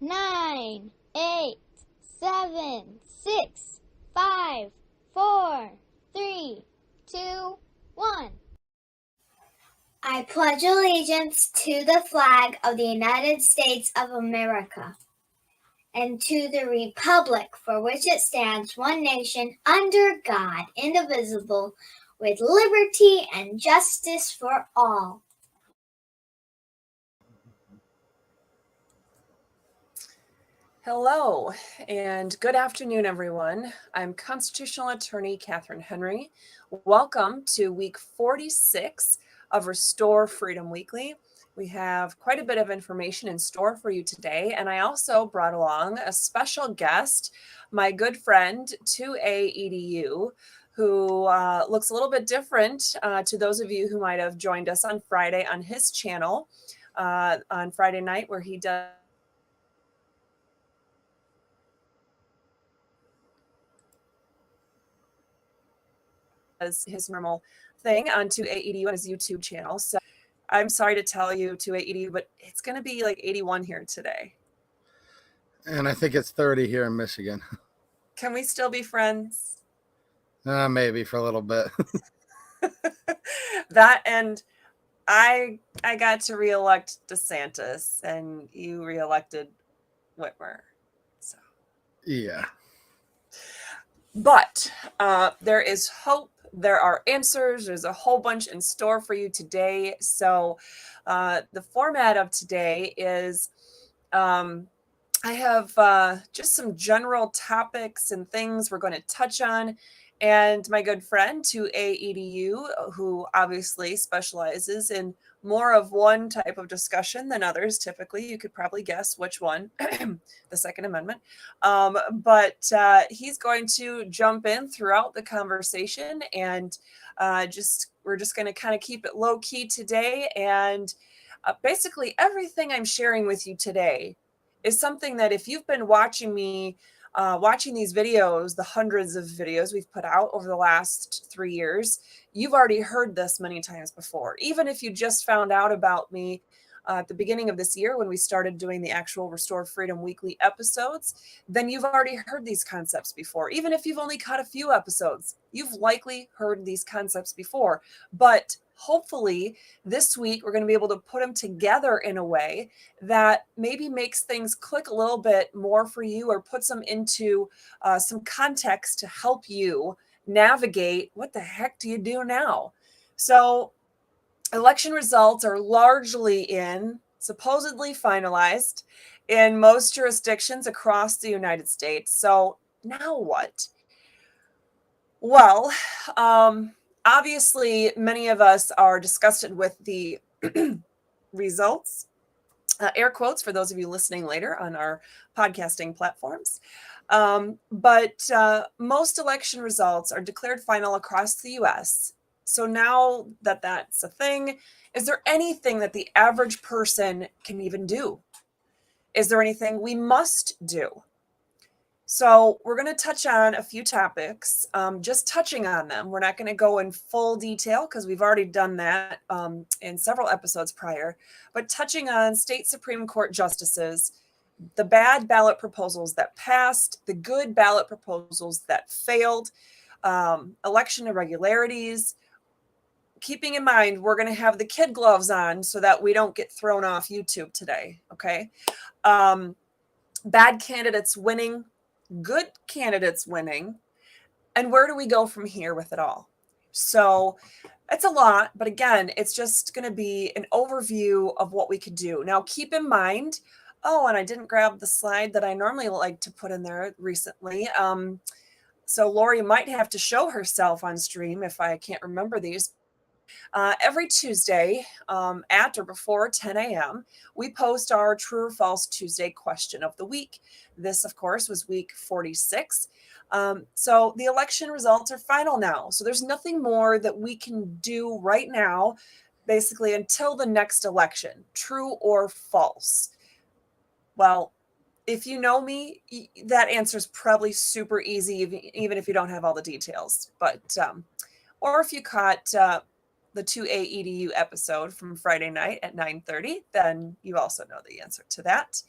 9, 8, 7, 6, 5, 4, 3, 2, 1. I pledge allegiance to the flag of the United States of America and to the republic for which it stands, one nation, under God, indivisible, with liberty and justice for all. Hello, and good afternoon, everyone. I'm Constitutional Attorney Catherine Henry. Welcome to week 46 of Restore Freedom Weekly. We have quite a bit of information in store for you today, and I also brought along a special guest, my good friend 2A EDU, who looks a little bit different to those of you who might have joined us on Friday on his channel on Friday night, where he does his normal thing on 2AEDU on his YouTube channel. So I'm sorry to tell you, 2AEDU, but it's going to be like 81 here today. And I think it's 30 here in Michigan. Can we still be friends? Maybe for a little bit. That, and I got to reelect DeSantis, and you reelected Whitmer. So Yeah. But there is hope. There are answers. There's a whole bunch in store for you today. So the format of today is I have just some general topics and things we're going to touch on. And my good friend, 2A who obviously specializes in more of one type of discussion than others. Typically, you could probably guess which one, the Second Amendment. But he's going to jump in throughout the conversation, and we're just going to kind of keep it low key today. And basically, everything I'm sharing with you today is something that if you've been watching me, watching these videos, the hundreds of videos we've put out over the last 3 years, you've already heard this many times before. Even if you just found out about me at the beginning of this year when we started doing the actual Restore Freedom Weekly episodes, then you've already heard these concepts before. Even if you've only caught a few episodes, you've likely heard these concepts before. But hopefully this week we're going to be able to put them together in a way that maybe makes things click a little bit more for you, or puts them into some context to help you navigate what the heck do you do now. So election results are largely supposedly finalized in most jurisdictions across the United States. So now what? Well, obviously, many of us are disgusted with the results, air quotes for those of you listening later on our podcasting platforms. But most election results are declared final across the US. So now that that's a thing, is there anything that the average person can even do? Is there anything we must do? So we're going to touch on a few topics, just touching on them. We're not going to go in full detail because we've already done that in several episodes prior, but touching on state Supreme Court justices, the bad ballot proposals that passed, the good ballot proposals that failed, election irregularities. Keeping in mind, we're going to have the kid gloves on so that we don't get thrown off YouTube today, okay? Bad candidates winning, good candidates winning, and where do we go from here with it all? So it's a lot, but again, it's just going to be an overview of what we could do. Now, keep in mind, and I didn't grab the slide that I normally like to put in there recently. So Lori might have to show herself on stream if I can't remember these. Every Tuesday at or before 10 a.m., we post our True or False Tuesday question of the week. This, of course, was week 46. So the election results are final now. So there's nothing more that we can do right now, basically until the next election, true or false. Well, if you know me, that answer is probably super easy, even if you don't have all the details. But, or if you caught the 2A EDU episode from Friday night at 9:30, then you also know the answer to that.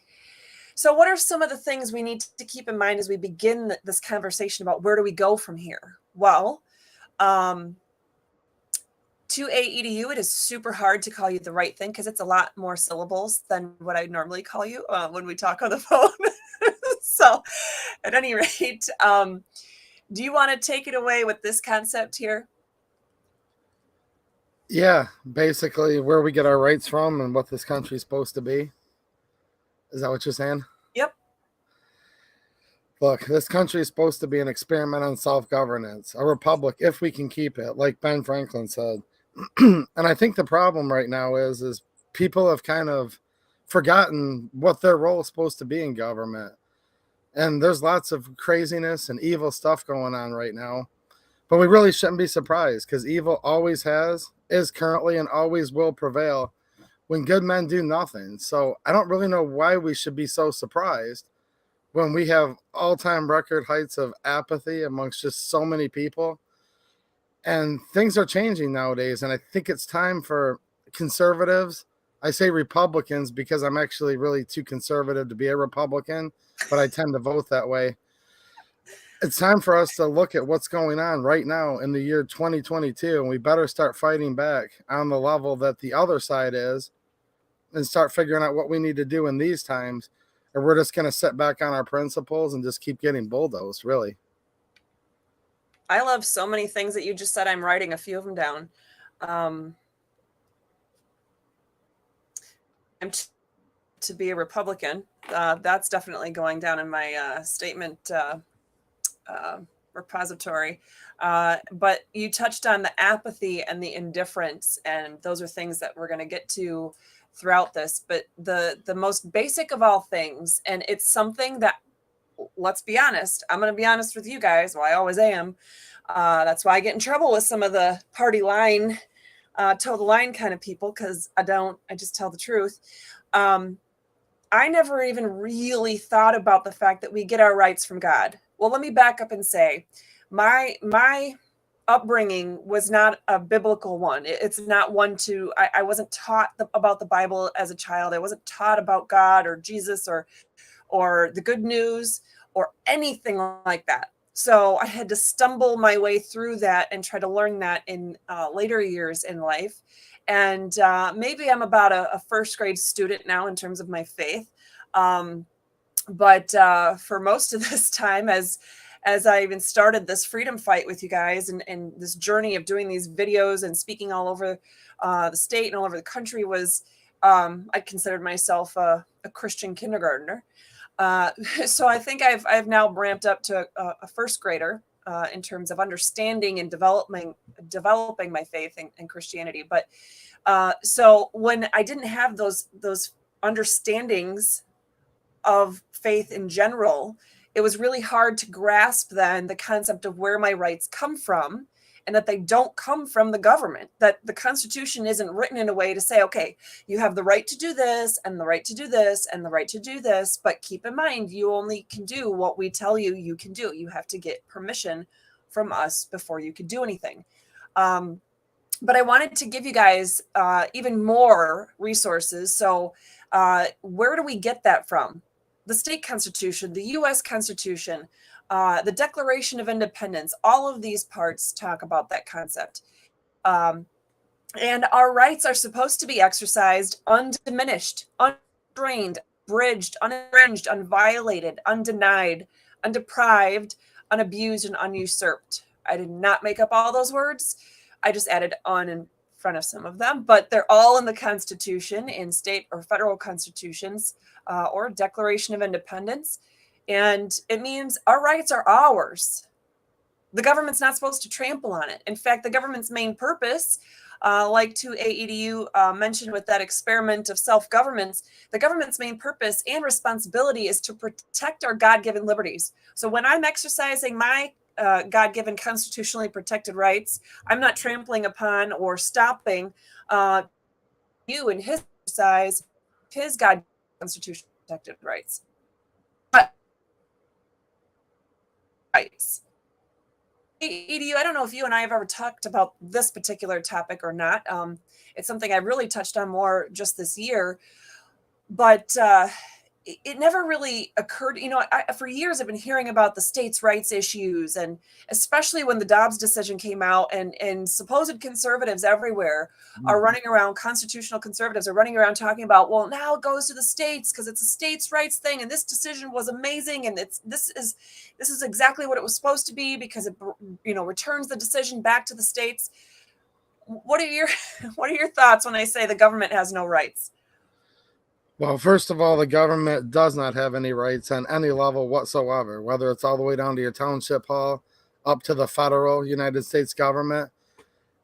So what are some of the things we need to keep in mind as we begin this conversation about where do we go from here? Well, to AEDU, it is super hard to call you the right thing because it's a lot more syllables than what I normally call you when we talk on the phone. So at any rate, do you want to take it away with this concept here? Yeah, basically where we get our rights from and what this country's supposed to be. Is that what you're saying? Yep. Look, this country is supposed to be an experiment on self-governance, a republic if we can keep it, like Ben Franklin said. And I think the problem right now is people have kind of forgotten what their role is supposed to be in government. And there's lots of craziness and evil stuff going on right now. But we really shouldn't be surprised because evil always has, is currently, and always will prevail when good men do nothing. So I don't really know why we should be so surprised when we have all-time record heights of apathy amongst just so many people. And things are changing nowadays. And I think it's time for conservatives. I say Republicans because I'm actually really too conservative to be a Republican, but I tend to vote that way. It's time for us to look at what's going on right now in the year 2022, and we better start fighting back on the level that the other side is and start figuring out what we need to do in these times, or we're just going to sit back on our principles and just keep getting bulldozed, really. I love so many things that you just said. I'm writing a few of them down. To be a Republican, that's definitely going down in my statement repository. But you touched on the apathy and the indifference, and those are things that we're going to get to throughout this. But the most basic of all things, and it's something that, let's be honest, I'm going to be honest with you guys. Well, I always am. That's why I get in trouble with some of the party line, toe the line kind of people, because I just tell the truth. I never even really thought about the fact that we get our rights from God. Well, let me back up and say my upbringing was not a biblical one. It's not one I wasn't taught about the Bible as a child. I wasn't taught about God or Jesus or the good news or anything like that. So I had to stumble my way through that and try to learn that in later years in life. And maybe I'm about a first grade student now in terms of my faith. But for most of this time, as I even started this freedom fight with you guys and this journey of doing these videos and speaking all over the state and all over the country was, I considered myself a Christian kindergartner. So I think I've now ramped up to a first grader in terms of understanding and developing my faith in Christianity. But so when I didn't have those understandings of faith in general, it was really hard to grasp then the concept of where my rights come from, and that they don't come from the government, that the Constitution isn't written in a way to say, okay, you have the right to do this and the right to do this and the right to do this, but keep in mind, you only can do what we tell you you can do. You have to get permission from us before you can do anything. But I wanted to give you guys even more resources. So where do we get that from? The state constitution, the U.S. Constitution, the Declaration of Independence, all of these parts talk about that concept. And our rights are supposed to be exercised undiminished, unrestrained, abridged, uninfringed, unviolated, undenied, undeprived, unabused, and unusurped. I did not make up all those words. I just added "un" in front of some of them, but they're all in the Constitution, in state or federal constitutions, or Declaration of Independence. And it means our rights are ours. The government's not supposed to trample on it. In fact, the government's main purpose, like to AEDU mentioned with that experiment of self-governance, the government's main purpose and responsibility is to protect our God-given liberties. So when I'm exercising my God-given constitutionally protected rights, I'm not trampling upon or stopping you and his exercise his God constitutionally protected rights. Rights. EDU, I don't know if you and I have ever talked about this particular topic or not. It's something I really touched on more just this year, but it never really occurred. For years I've been hearing about the states' rights issues, and especially when the Dobbs decision came out, and supposed conservatives everywhere are running around, constitutional conservatives are running around talking about, well, now it goes to the states because it's a states' rights thing, and this decision was amazing, and this is exactly what it was supposed to be because it returns the decision back to the states. What are your thoughts when I say the government has no rights? Well, first of all, the government does not have any rights on any level whatsoever, whether it's all the way down to your township hall up to the federal United States government.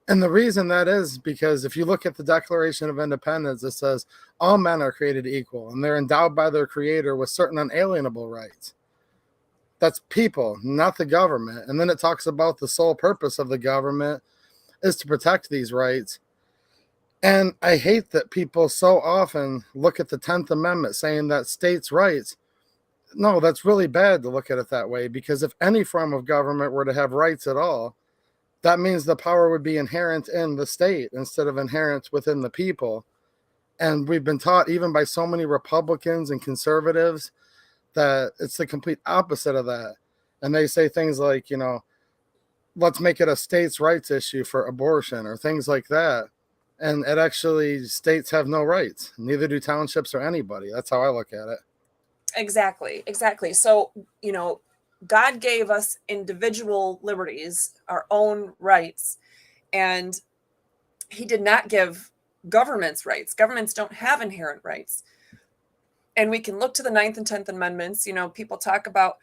And the reason that is because if you look at the Declaration of Independence, it says all men are created equal and they're endowed by their creator with certain unalienable rights. That's people, not the government. And then it talks about the sole purpose of the government is to protect these rights. And I hate that people so often look at the 10th Amendment saying that states' rights. No, that's really bad to look at it that way, because if any form of government were to have rights at all, that means the power would be inherent in the state instead of inherent within the people. And we've been taught, even by so many Republicans and conservatives, that it's the complete opposite of that. And they say things like, let's make it a states' rights issue for abortion or things like that. And it actually, states have no rights. Neither do townships or anybody. That's how I look at it. Exactly. So, God gave us individual liberties, our own rights, and he did not give governments rights. Governments don't have inherent rights. And we can look to the 9th and 10th Amendments. People talk about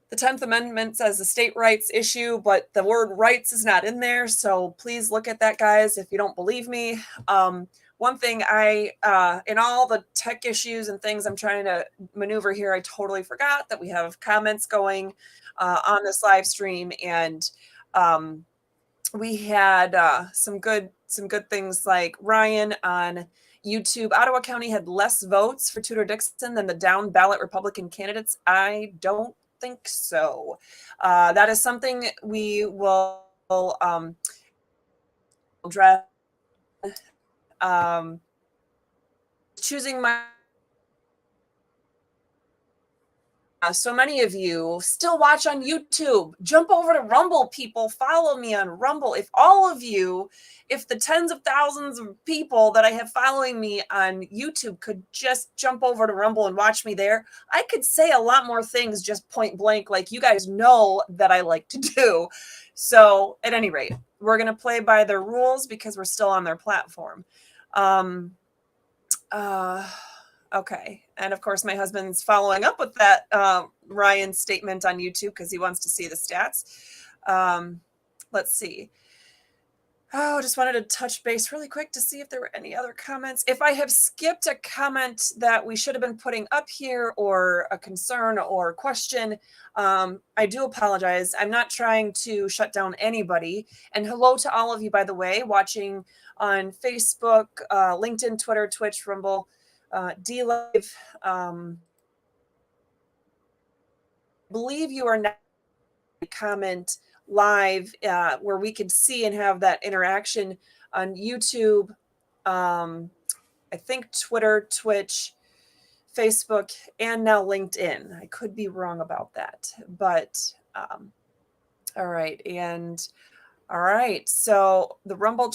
the 10th Amendment as a state rights issue, but the word rights is not in there. So please look at that, guys, if you don't believe me. One thing in all the tech issues and things I'm trying to maneuver here, I totally forgot that we have comments going on this live stream. And we had some good things like Ryan on YouTube. Ottawa County had less votes for Tudor Dixon than the down ballot Republican candidates. I don't think so. That is something we will address. Choosing my so many of you still watch on YouTube. Jump over to Rumble, people. Follow me on Rumble. If the tens of thousands of people that I have following me on YouTube could just jump over to Rumble and watch me there, I could say a lot more things just point blank, like you guys know that I like to do. So at any rate, we're going to play by their rules because we're still on their platform. Okay. And of course, my husband's following up with that Ryan statement on YouTube because he wants to see the stats. Let's see. Just wanted to touch base really quick to see if there were any other comments. If I have skipped a comment that we should have been putting up here, or a concern or question, I do apologize. I'm not trying to shut down anybody. And hello to all of you, by the way, watching on Facebook, LinkedIn, Twitter, Twitch, Rumble, D-Live. I believe you are now comment live where we could see and have that interaction on YouTube. I think Twitter, Twitch, Facebook, and now LinkedIn. I could be wrong about that, but all right. And all right. So the Rumble,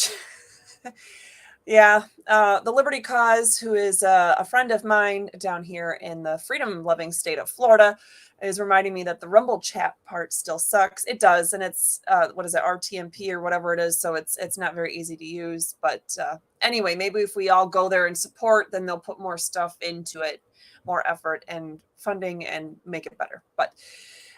yeah, the Liberty Cause, who is a friend of mine down here in the freedom-loving state of Florida, is reminding me that the Rumble chat part still sucks. It does, and it's what is it, RTMP or whatever it is, so it's not very easy to use. But anyway, maybe if we all go there and support, then they'll put more stuff into it, more effort and funding, and make it better. But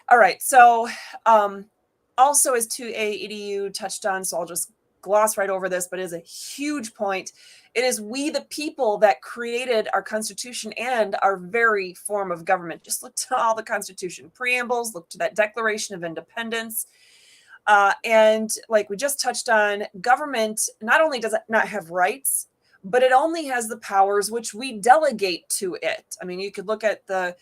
all right, so also as 2A EDU touched on, so I'll just gloss right over this, but it is a huge point. It is we, the people, that created our Constitution and our very form of government. Just look to all the Constitution preambles, look to that Declaration of Independence. And like we just touched on, government not only does it not have rights, but it only has the powers which we delegate to it. I mean, you could look at the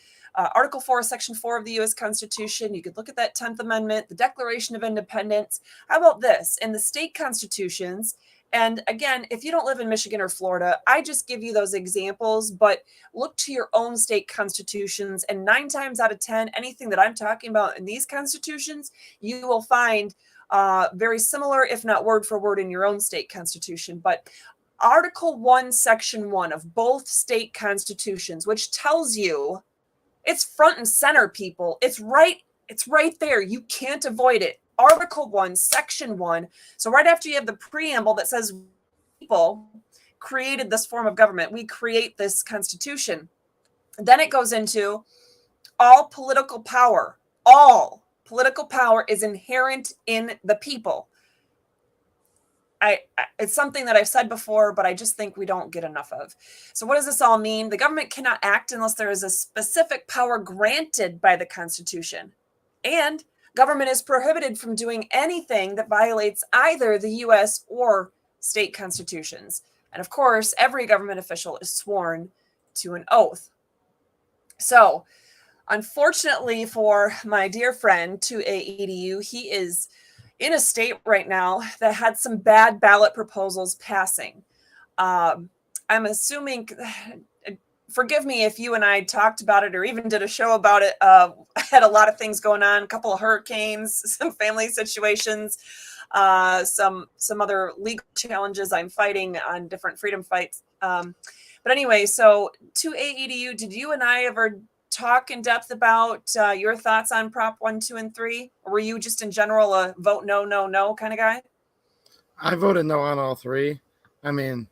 Article 4, Section 4 of the U.S. Constitution. You could look at that 10th Amendment, the Declaration of Independence. How about this? In the state constitutions, And again, if you don't live in Michigan or Florida, I just give you those examples, but look to your own state constitutions. And 9 times out of 10, anything that I'm talking about in these constitutions, you will find very similar, if not word for word, in your own state constitution. But Article 1, Section 1 of both state constitutions, which tells you it's front and center, people. It's right there. You can't avoid it. Article 1, Section 1. So right after you have the preamble that says people created this form of government, we create this constitution. Then it goes into all political power is inherent in the people. It's something that I've said before, but I just think we don't get enough of. So what does this all mean? The government cannot act unless there is a specific power granted by the Constitution. And government is prohibited from doing anything that violates either the U.S. or state constitutions. And of course, every government official is sworn to an oath. So unfortunately for my dear friend, 2A EDU, he is in a state right now that had some bad ballot proposals passing. I'm assuming, forgive me if you and I talked about it or even did a show about it. I had a lot of things going on, a couple of hurricanes, some family situations, some other legal challenges I'm fighting on different freedom fights. But anyway, so 2A EDU, did you and I ever talk in depth about your thoughts on Prop 1, 2, and 3? Or were you just in general a vote no, no, no kind of guy? I voted no on all 3. I mean,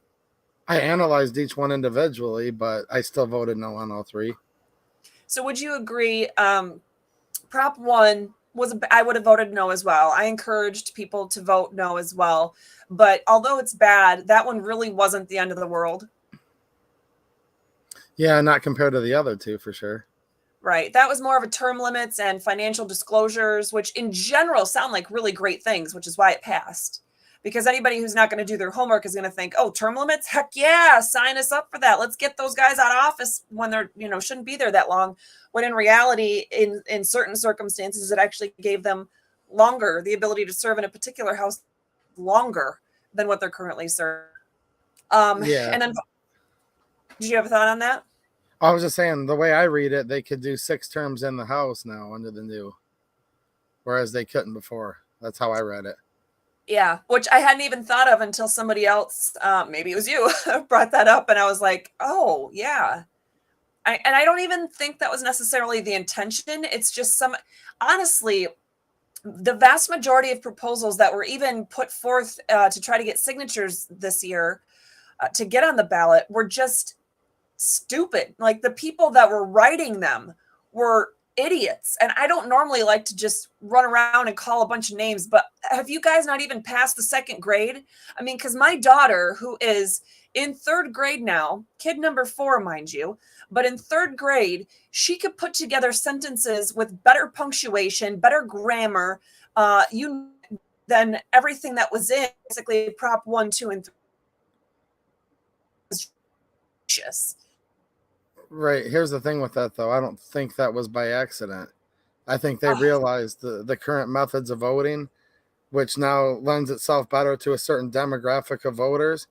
I analyzed each one individually, but I still voted no on all 3. So would you agree Prop 1 I would have voted no as well. I encouraged people to vote no as well. But although it's bad, that one really wasn't the end of the world. Yeah, not compared to the other 2 for sure. Right. That was more of a term limits and financial disclosures, which in general sound like really great things, which is why it passed. Because anybody who's not going to do their homework is going to think, oh, term limits? Heck yeah, sign us up for that. Let's get those guys out of office when they're, shouldn't be there that long. When in reality, in certain circumstances, it actually gave them longer, the ability to serve in a particular house longer than what they're currently serving. Yeah. And then, did you have a thought on that? I was just saying, the way I read it, they could do 6 terms in the House now under the new, whereas they couldn't before. That's how I read it. Yeah, which I hadn't even thought of until somebody else, maybe it was you, brought that up. And I was like, oh, yeah. And I don't even think that was necessarily the intention. It's just honestly, the vast majority of proposals that were even put forth to try to get signatures this year to get on the ballot were just stupid. Like the people that were writing them were idiots. And I don't normally like to just run around and call a bunch of names, but have you guys not even passed the 2nd grade? I mean, because my daughter, who is in 3rd grade now, kid number 4, mind you, but in 3rd grade, she could put together sentences with better punctuation, better grammar, than everything that was in basically Prop 1, 2, and 3. Right. Here's the thing with that, though. I don't think that was by accident. I think they realized the current methods of voting, which now lends itself better to a certain demographic of voters.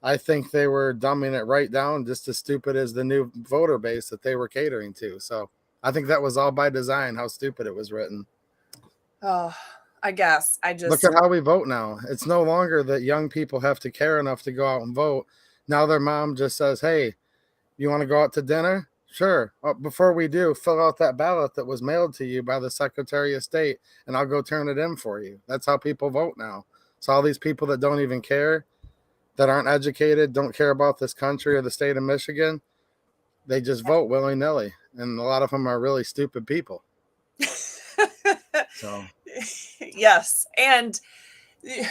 I think they were dumbing it right down, just as stupid as the new voter base that they were catering to. So I think that was all by design, how stupid it was written. Oh, I guess. Look at how we vote now. It's no longer that young people have to care enough to go out and vote. Now their mom just says, hey, you want to go out to dinner? Sure. Before we do, fill out that ballot that was mailed to you by the Secretary of State, and I'll go turn it in for you. That's how people vote now. So all these people that don't even care, that aren't educated, don't care about this country or the state of Michigan, they just vote willy-nilly. And a lot of them are really stupid people. So yes. And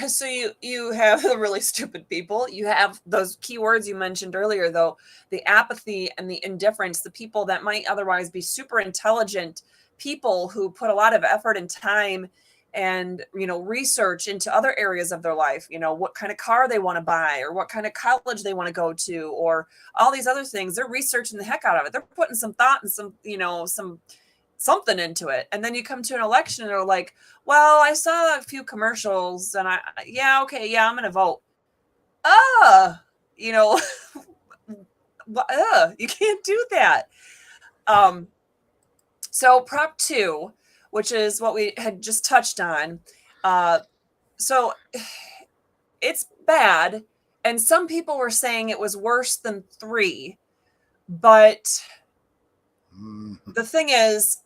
so you have the really stupid people. You have those keywords you mentioned earlier, though, the apathy and the indifference, the people that might otherwise be super intelligent people who put a lot of effort and time and, research into other areas of their life, what kind of car they want to buy or what kind of college they want to go to or all these other things. They're researching the heck out of it. They're putting some thought and something into it. And then you come to an election and they're like, well, I saw a few commercials and I'm going to vote. you know, you can't do that. So Prop 2, which is what we had just touched on, so it's bad, and some people were saying it was worse than 3, but the thing is,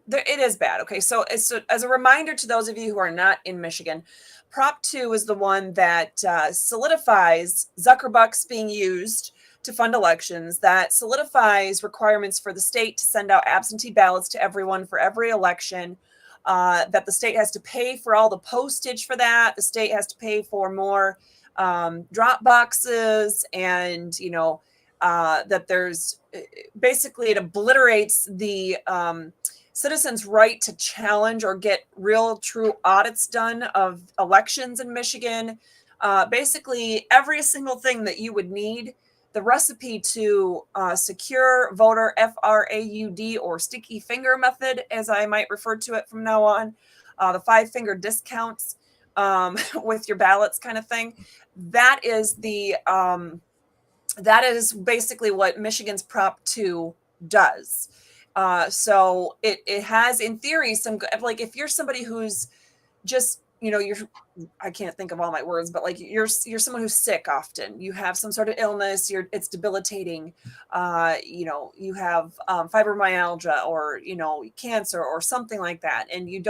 it is bad. Okay, so as a reminder to those of you who are not in Michigan, Prop 2 is the one that solidifies Zuckerbucks being used to fund elections, that solidifies requirements for the state to send out absentee ballots to everyone for every election, that the state has to pay for all the postage for that. The state has to pay for more drop boxes, and, that there's basically, it obliterates the citizens' right to challenge or get real, true audits done of elections in Michigan. Basically, every single thing that you would need, the recipe to secure voter FRAUD, or sticky finger method, as I might refer to it from now on, the 5-finger discounts with your ballots kind of thing. That is basically what Michigan's Prop 2 does. So it has, in theory, some, like, if you're somebody who's just, I can't think of all my words, but like you're someone who's sick often, you have some sort of illness, it's debilitating, you have fibromyalgia, or, cancer or something like that, and you're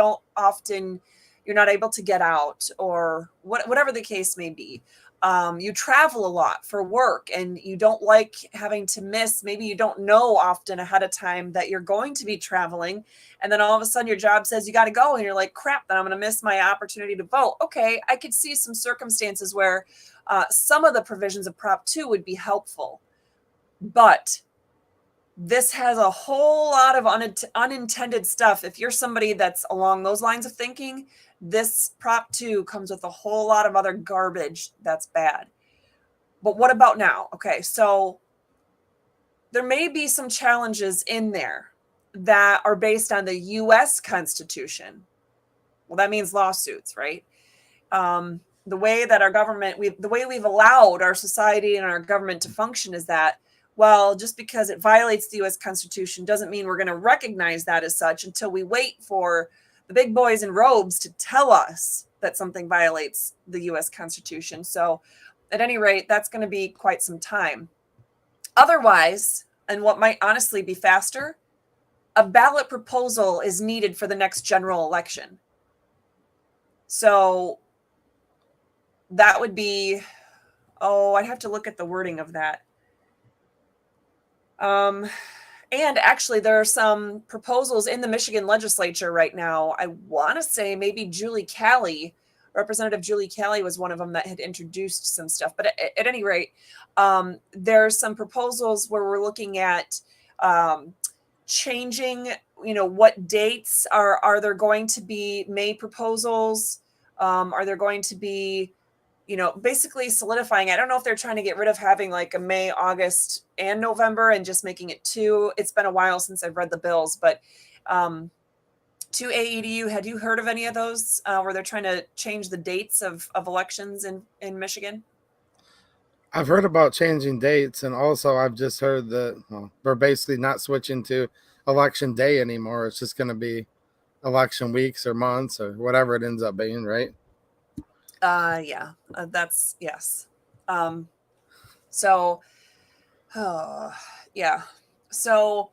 not able to get out, or whatever the case may be. You travel a lot for work, and you don't like having to miss. Maybe you don't know often ahead of time that you're going to be traveling, and then all of a sudden your job says you got to go, and you're like, crap, then I'm going to miss my opportunity to vote. Okay, I could see some circumstances where some of the provisions of Prop 2 would be helpful, but this has a whole lot of unintended stuff. If you're somebody that's along those lines of thinking, this Prop 2 comes with a whole lot of other garbage that's bad. But what about now? Okay, so there may be some challenges in there that are based on the U.S. Constitution. Well, that means lawsuits, right? The way that our government, the way we've allowed our society and our government to function is that, well, just because it violates the U.S. Constitution doesn't mean we're going to recognize that as such until we wait for the big boys in robes to tell us that something violates the U.S. Constitution. So at any rate, that's going to be quite some time. Otherwise, and what might honestly be faster, a ballot proposal is needed for the next general election. So that would be, I'd have to look at the wording of that. And actually, there are some proposals in the Michigan legislature right now. I want to say maybe Representative Julie Kelly was one of them that had introduced some stuff. But at any rate, there's some proposals where we're looking at changing, what dates are there going to be May proposals? Are there going to be, basically solidifying. I don't know if they're trying to get rid of having like a May, August, and November and just making it 2. It's been a while since I've read the bills, but 2 AEDU, had you heard of any of those where they're trying to change the dates of elections in Michigan? I've heard about changing dates, and also I've just heard that we're basically not switching to election day anymore. It's just going to be election weeks or months or whatever it ends up being, right? That's yes. So, yeah. So,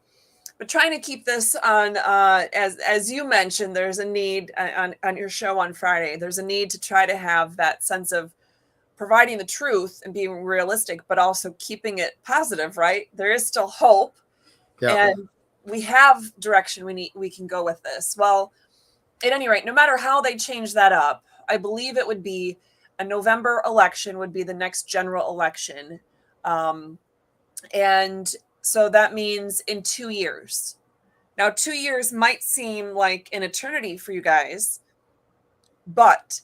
but trying to keep this on, as you mentioned, there's a need on your show on Friday. There's a need to try to have that sense of providing the truth and being realistic, but also keeping it positive, right? There is still hope, and we have direction we can go with this. Well, at any rate, no matter how they change that up, I believe it would be a November election would be the next general election. And so that means in 2 years. Now, 2 years might seem like an eternity for you guys, but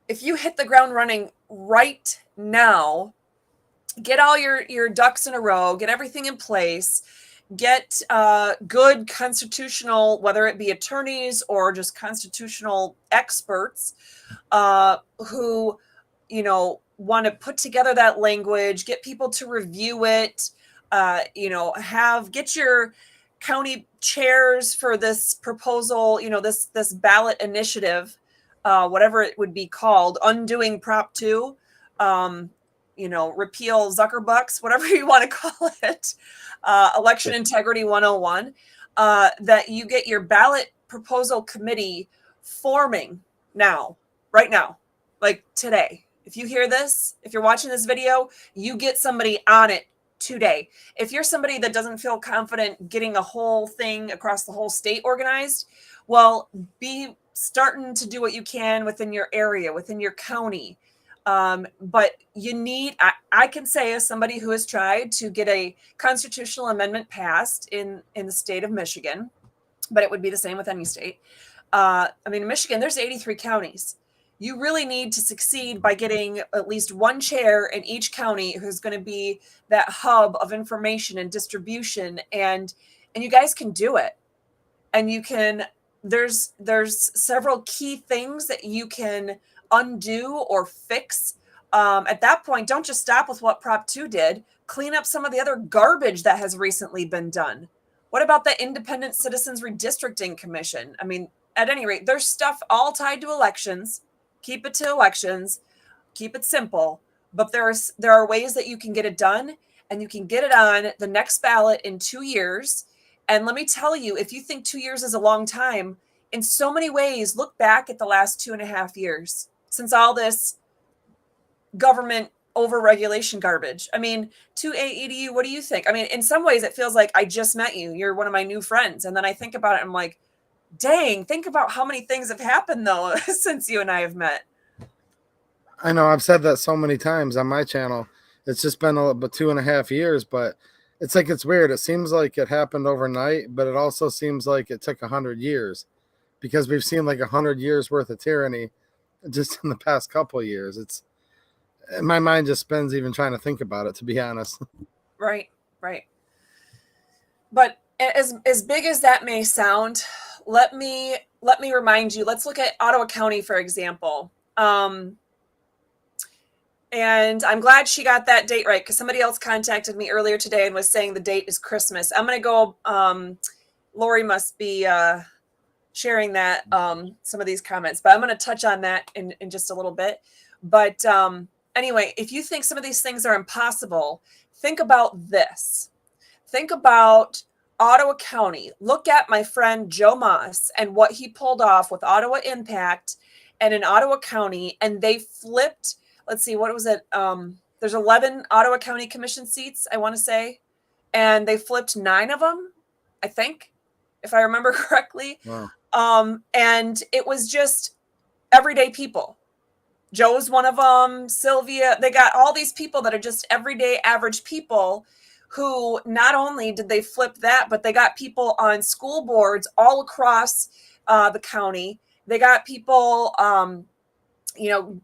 if you hit the ground running right now, get all your ducks in a row, get everything in place, get good constitutional, whether it be attorneys or just constitutional experts who, want to put together that language, get people to review it, get your county chairs for this proposal, this ballot initiative, whatever it would be called, undoing Prop 2, repeal Zuckerbucks, whatever you want to call it, election integrity 101, that you get your ballot proposal committee forming now, right now, like today. If you hear this, if you're watching this video, you get somebody on it today. If you're somebody that doesn't feel confident getting a whole thing across the whole state organized, well, be starting to do what you can within your area, within your county. But you need, I can say as somebody who has tried to get a constitutional amendment passed in the state of Michigan, but it would be the same with any state. In Michigan, there's 83 counties. You really need to succeed by getting at least one chair in each county who's going to be that hub of information and distribution. And you guys can do it. And you can, there's several key things that you can undo or fix. At that point, don't just stop with what Prop 2 did. Clean up some of the other garbage that has recently been done. What about the Independent Citizens Redistricting Commission? I mean, at any rate, there's stuff all tied to elections. Keep it to elections. Keep it simple. But there are ways that you can get it done, and you can get it on the next ballot in 2 years. And let me tell you, if you think 2 years is a long time, in so many ways, look back at the last 2.5 years since all this government overregulation garbage. I mean, to AEDU, what do you think? I mean, in some ways, it feels like I just met you. You're one of my new friends. And then I think about it, I'm like, dang, think about how many things have happened, though, since you and I have met. I know I've said that so many times on my channel. It's just been about 2.5 years, but it's like, it's weird. It seems like it happened overnight, but it also seems like it took 100 years because we've seen like 100 years worth of tyranny just in the past couple of years. It's, my mind just spins even trying to think about it, to be honest. Right. But as big as that may sound, let me remind you, let's look at Ottawa County, for example. And I'm glad she got that date right, because somebody else contacted me earlier today and was saying the date is Christmas. I'm going to go, Lori must be sharing that, some of these comments, but I'm going to touch on that in just a little bit. But anyway, if you think some of these things are impossible, think about this. Think about Ottawa County. Look at my friend Joe Moss and what he pulled off with Ottawa Impact and in Ottawa County. And they flipped, let's see, what was it? There's 11 Ottawa County Commission seats, I want to say. And they flipped 9 of them, I think, if I remember correctly. Wow. And it was just everyday people. Joe's one of them, Sylvia. They got all these people that are just everyday average people who not only did they flip that, but they got people on school boards all across the county. They got people,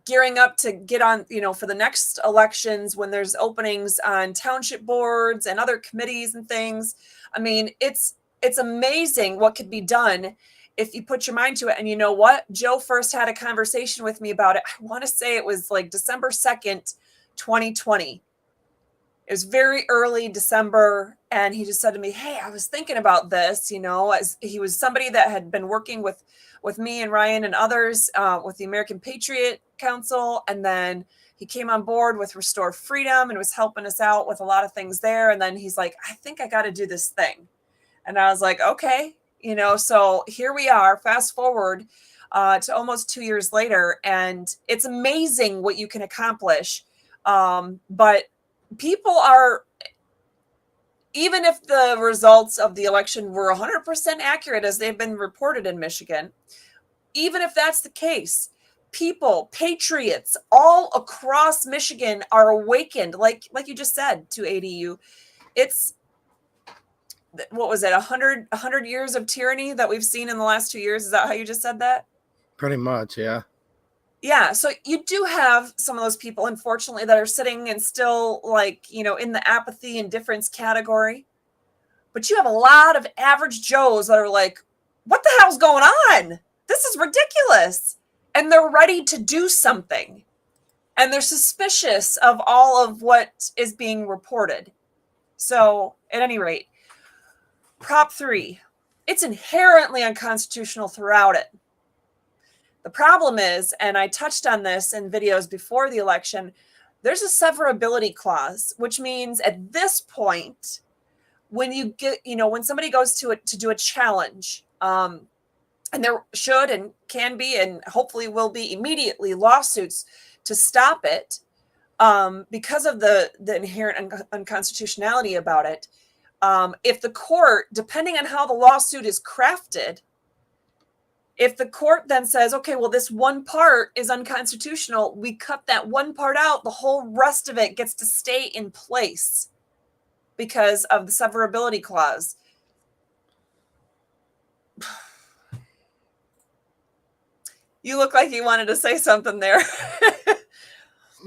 gearing up to get on, for the next elections when there's openings on township boards and other committees and things. I mean, it's amazing what could be done if you put your mind to it. And you know what? Joe first had a conversation with me about it. I want to say it was like December 2nd, 2020. It was very early December. And he just said to me, hey, I was thinking about this, as he was somebody that had been working with me and Ryan and others with the American Patriot Council. And then he came on board with Restore Freedom and was helping us out with a lot of things there. And then he's like, I think I got to do this thing. And I was like, okay. So here we are, fast forward to almost 2 years later, and it's amazing what you can accomplish. But people are, even if the results of the election were 100% accurate as they've been reported in Michigan, even if that's the case, people, patriots all across Michigan are awakened, like you just said, to ADU. It's, what was it, 100 years of tyranny that we've seen in the last 2 years? Is that how you just said that? Pretty much, yeah. Yeah, so you do have some of those people, unfortunately, that are sitting and still in the apathy indifference category. But you have a lot of average Joes that are like, what the hell's going on? This is ridiculous. And they're ready to do something. and they're suspicious of all of what is being reported. So at any rate, Prop 3, it's inherently unconstitutional throughout it. The problem is, and I touched on this in videos before the election, there's a severability clause, which means at this point, when you get, when somebody goes to do a challenge, and there should and can be and hopefully will be immediately lawsuits to stop it, because of the inherent unconstitutionality about it. If the court, depending on how the lawsuit is crafted, if the court then says, okay, well, this one part is unconstitutional, we cut that one part out, the whole rest of it gets to stay in place because of the severability clause. You look like you wanted to say something there.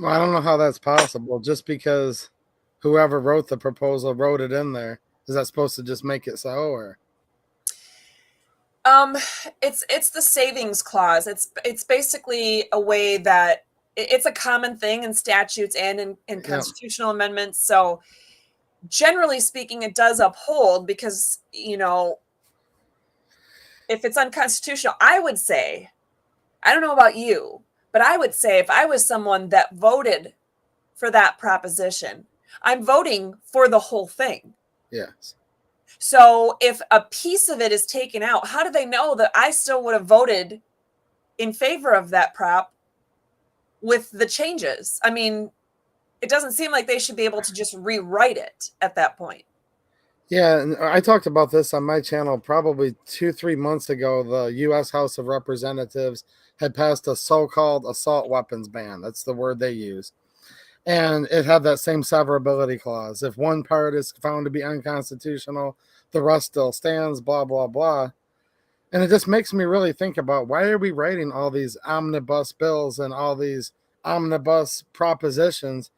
Well, I don't know how that's possible. Just because whoever wrote the proposal wrote it in there, is that supposed to just make it so? Or It's the savings clause. It's basically a way that it's a common thing in statutes and in constitutional amendments. So generally speaking, it does uphold because, if it's unconstitutional, I would say, I don't know about you, but I would say if I was someone that voted for that proposition, I'm voting for the whole thing. Yes. So if a piece of it is taken out, how do they know that I still would have voted in favor of that prop with the changes? I mean, it doesn't seem like they should be able to just rewrite it at that point. Yeah, and I talked about this on my channel probably 2-3 months ago. The U.S. House of Representatives had passed a so-called assault weapons ban. That's the word they use. And it had that same severability clause. If one part is found to be unconstitutional, the rest still stands, blah, blah, blah. And it just makes me really think about, why are we writing all these omnibus bills and all these omnibus propositions?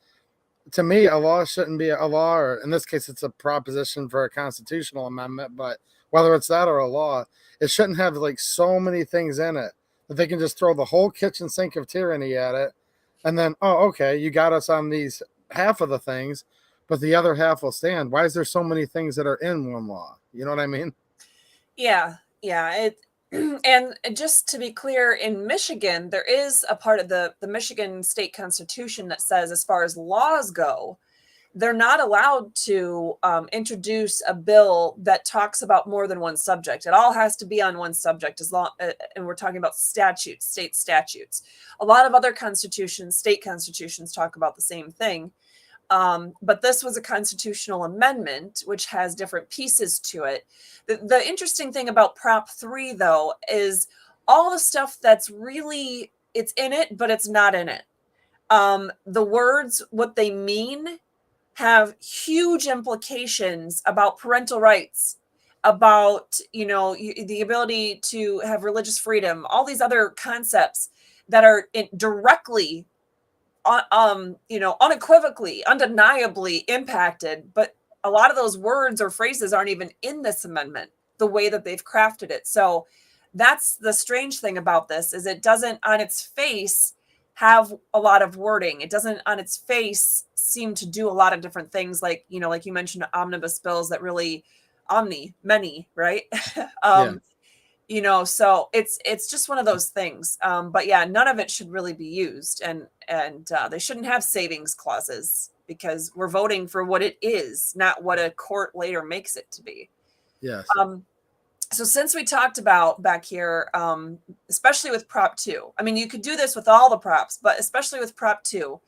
To me, a law shouldn't be a law, or in this case, it's a proposition for a constitutional amendment. But whether it's that or a law, it shouldn't have like so many things in it that they can just throw the whole kitchen sink of tyranny at it. And then, oh, okay, you got us on these half of the things, but the other half will stand. Why is there so many things that are in one law? You know what I mean? Yeah. And just to be clear, in Michigan, there is a part of the Michigan state constitution that says, as far as laws go, they're not allowed to introduce a bill that talks about more than one subject. It all has to be on one subject, as long, and we're talking about statutes, state statutes. A lot of other constitutions, state constitutions, talk about the same thing. But this was a constitutional amendment, which has different pieces to it. The interesting thing about Prop 3, though, is all the stuff that's really, it's in it, but it's not in it. The words, what they mean, have huge implications about parental rights, about, the ability to have religious freedom, all these other concepts that are directly, unequivocally, undeniably impacted. But a lot of those words or phrases aren't even in this amendment, the way that they've crafted it. So that's the strange thing about this, is it doesn't on its face have a lot of wording. It doesn't on its face seem to do a lot of different things, like, like you mentioned, omnibus bills that really many, right? So it's just one of those things. But yeah, none of it should really be used, and they shouldn't have savings clauses, because we're voting for what it is, not what a court later makes it to be. Yes. So since we talked about back here, especially with Prop 2, I mean, you could do this with all the props, but especially with Prop 2,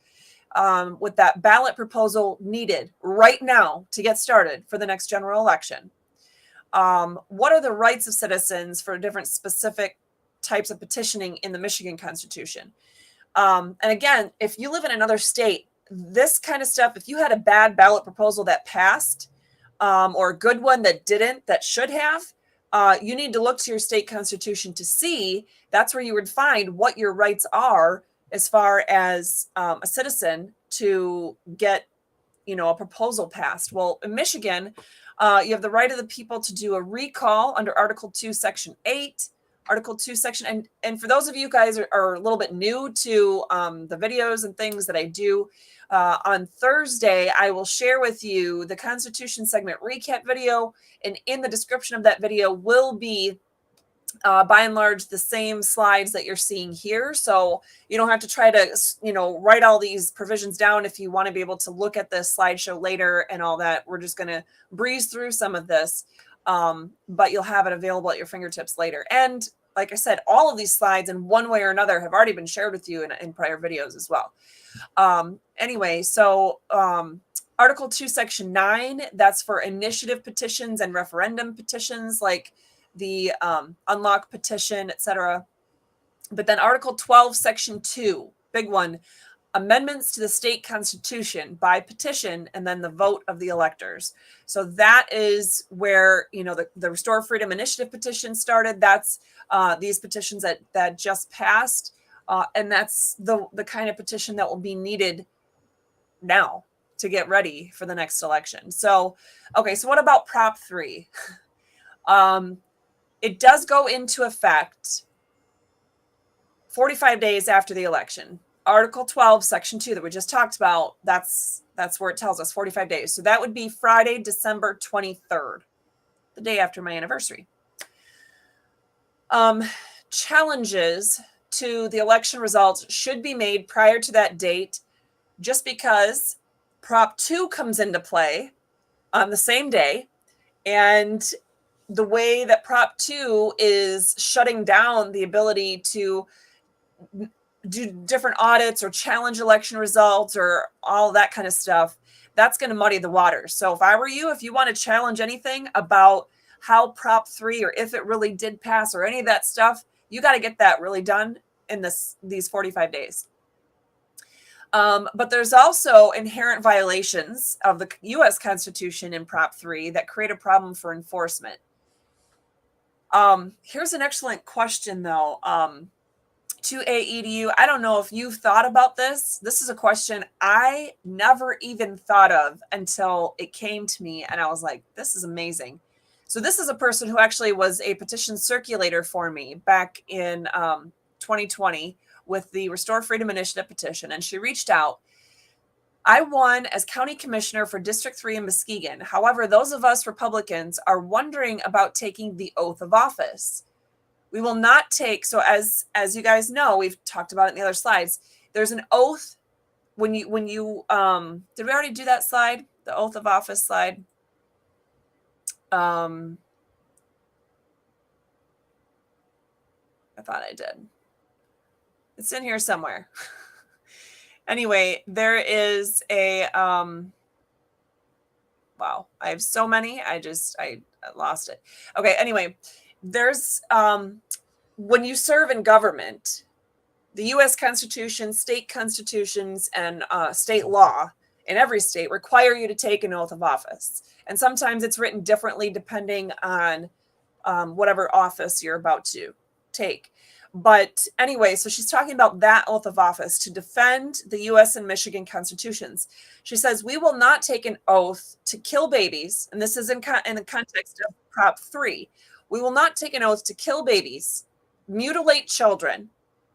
with that ballot proposal needed right now to get started for the next general election. What are the rights of citizens for different specific types of petitioning in the Michigan Constitution? And again, if you live in another state, this kind of stuff, if you had a bad ballot proposal that passed, or a good one that didn't, that should have, you need to look to your state constitution to see. That's where you would find what your rights are as far as a citizen to get, a proposal passed. Well, in Michigan, you have the right of the people to do a recall under Article 2, Section 8, Article 2, section, and for those of you guys are a little bit new to the videos and things that I do, on Thursday, I will share with you the Constitution segment recap video, and in the description of that video will be by and large the same slides that you're seeing here. So you don't have to try to, write all these provisions down if you want to be able to look at this slideshow later and all that. We're just going to breeze through some of this, but you'll have it available at your fingertips later. And like I said, all of these slides in one way or another have already been shared with you in prior videos as well. Anyway, so Article 2, Section 9, that's for initiative petitions and referendum petitions, like the unlock petition, etc. But then Article 12, Section 2, big one, amendments to the state constitution by petition and then the vote of the electors. So that is where, the Restore Freedom Initiative petition started. That's these petitions that just passed. And that's the kind of petition that will be needed now to get ready for the next election. So, okay, so what about Prop 3? It does go into effect 45 days after the election. Article 12, Section 2 that we just talked about, that's where it tells us 45 days. So that would be Friday, December 23rd, the day after my anniversary. Challenges to the election results should be made prior to that date, just because Prop 2 comes into play on the same day. And the way that Prop 2 is shutting down the ability to do different audits or challenge election results or all that kind of stuff, that's going to muddy the waters. So if I were you, if you want to challenge anything about how Prop 3 or if it really did pass or any of that stuff, you got to get that really done in these 45 days. But there's also inherent violations of the U.S. Constitution in Prop 3 that create a problem for enforcement. Here's an excellent question, though, to AEDU. I don't know if you've thought about this. This is a question I never even thought of until it came to me, and I was like, this is amazing. So this is a person who actually was a petition circulator for me back in 2020 with the Restore Freedom Initiative petition, and she reached out. I won as county commissioner for District 3 in Muskegon. However, those of us Republicans are wondering about taking the oath of office. We will not take, so as you guys know, we've talked about it in the other slides, there's an oath when you did we already do that slide? The oath of office slide? I thought I did. It's in here somewhere. Anyway, there is a, wow, I have so many. I lost it. Okay. Anyway, there's, when you serve in government, the U.S. Constitution, state constitutions, and state law in every state require you to take an oath of office. And sometimes it's written differently depending on whatever office you're about to take. But anyway, so she's talking about that oath of office to defend the U.S. and Michigan constitutions. She says, we will not take an oath to kill babies. And this is in the context of Prop 3. We will not take an oath to kill babies, mutilate children,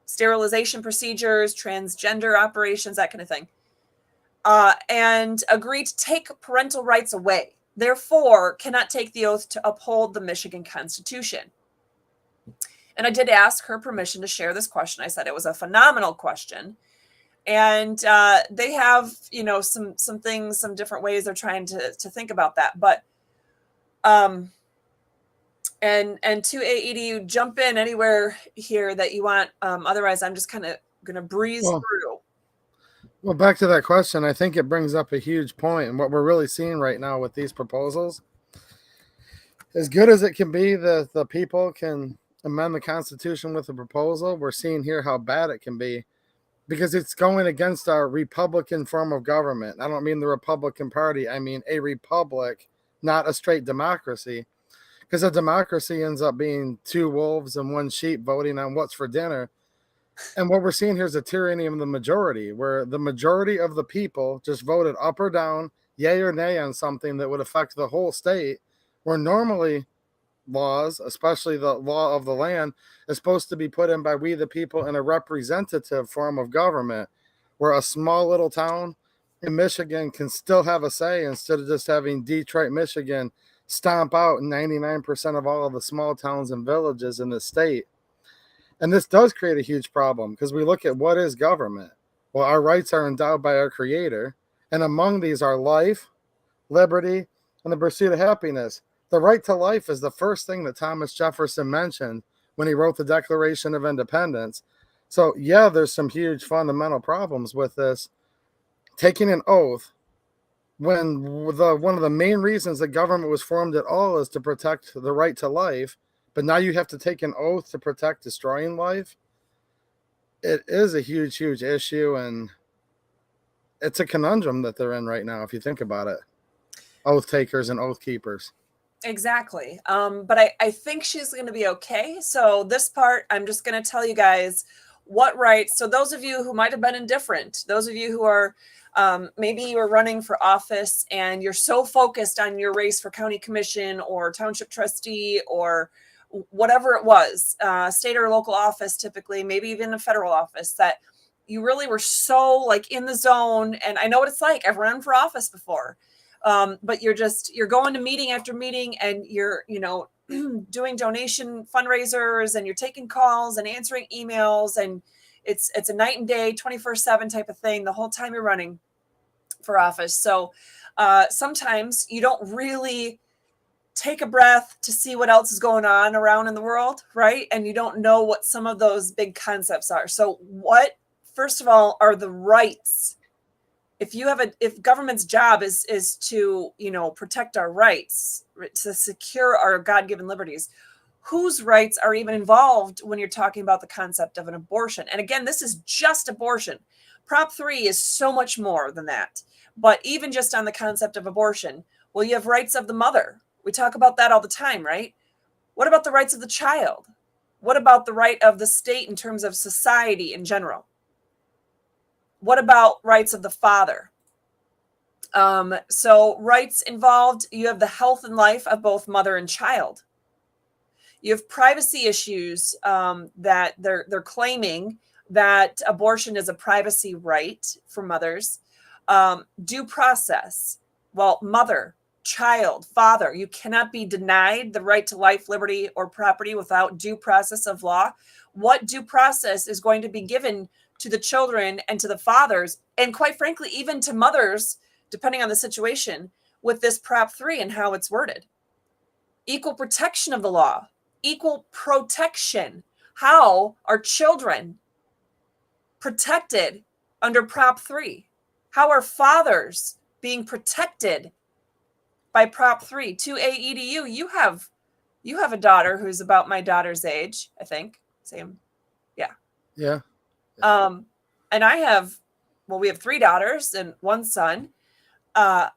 sterilization procedures, transgender operations, that kind of thing, and agree to take parental rights away. Therefore, cannot take the oath to uphold the Michigan Constitution. And I did ask her permission to share this question. I said it was a phenomenal question. And they have, some things, some different ways they're trying to think about that. But and to AEDU, jump in anywhere here that you want. Otherwise, I'm just kind of going to breeze through. Well, back to that question, I think it brings up a huge point. And what we're really seeing right now with these proposals, as good as it can be that the people can amend the Constitution with a proposal, we're seeing here how bad it can be because it's going against our Republican form of government. I don't mean the Republican Party. I mean a republic, not a straight democracy, because a democracy ends up being two wolves and one sheep voting on what's for dinner. And what we're seeing here is a tyranny of the majority, where the majority of the people just voted up or down, yay or nay on something that would affect the whole state, where normally laws, especially the law of the land, is supposed to be put in by we the people in a representative form of government, where a small little town in Michigan can still have a say instead of just having Detroit, Michigan stomp out 99% of all of the small towns and villages in the state. And this does create a huge problem because we look at what is government. Well, our rights are endowed by our Creator, and among these are life, liberty, and the pursuit of happiness. The right to life is the first thing that Thomas Jefferson mentioned when he wrote the Declaration of Independence. So, yeah, there's some huge fundamental problems with this. Taking an oath, when one of the main reasons the government was formed at all is to protect the right to life, but now you have to take an oath to protect destroying life. It is a huge, huge issue, and it's a conundrum that they're in right now, if you think about it. Oath takers and oath keepers. Exactly. But I think she's going to be okay. So this part, I'm just going to tell you guys what rights. So those of you who might have been indifferent, those of you who are maybe you are running for office and you're so focused on your race for county commission or township trustee or whatever it was, state or local office, typically, maybe even a federal office, that you really were so like in the zone. And I know what it's like. I've run for office before. But you're going to meeting after meeting and you're, doing donation fundraisers and you're taking calls and answering emails, and it's a night and day 24/7 type of thing the whole time you're running for office. So sometimes you don't really take a breath to see what else is going on around in the world, right? And you don't know what some of those big concepts are. So what, first of all, are the rights? If government's job is to, protect our rights, to secure our God-given liberties, whose rights are even involved when you're talking about the concept of an abortion? And again, this is just abortion. Prop 3 is so much more than that. But even just on the concept of abortion, well, you have rights of the mother. We talk about that all the time, right? What about the rights of the child? What about the right of the state in terms of society in general? What about rights of the father? So rights involved, you have the health and life of both mother and child. You have privacy issues that they're claiming that abortion is a privacy right for mothers. Due process. Well, mother, child, father, you cannot be denied the right to life, liberty, or property without due process of law. What due process is going to be given to the children and to the fathers, and quite frankly, even to mothers, depending on the situation, with this Prop 3 and how it's worded? Equal protection of the law, equal protection. How are children protected under Prop 3? How are fathers being protected by Prop 3? 2A EDU, you have a daughter who's about my daughter's age, I think. Same. Yeah. Yeah. And we have 3 daughters and 1 son. My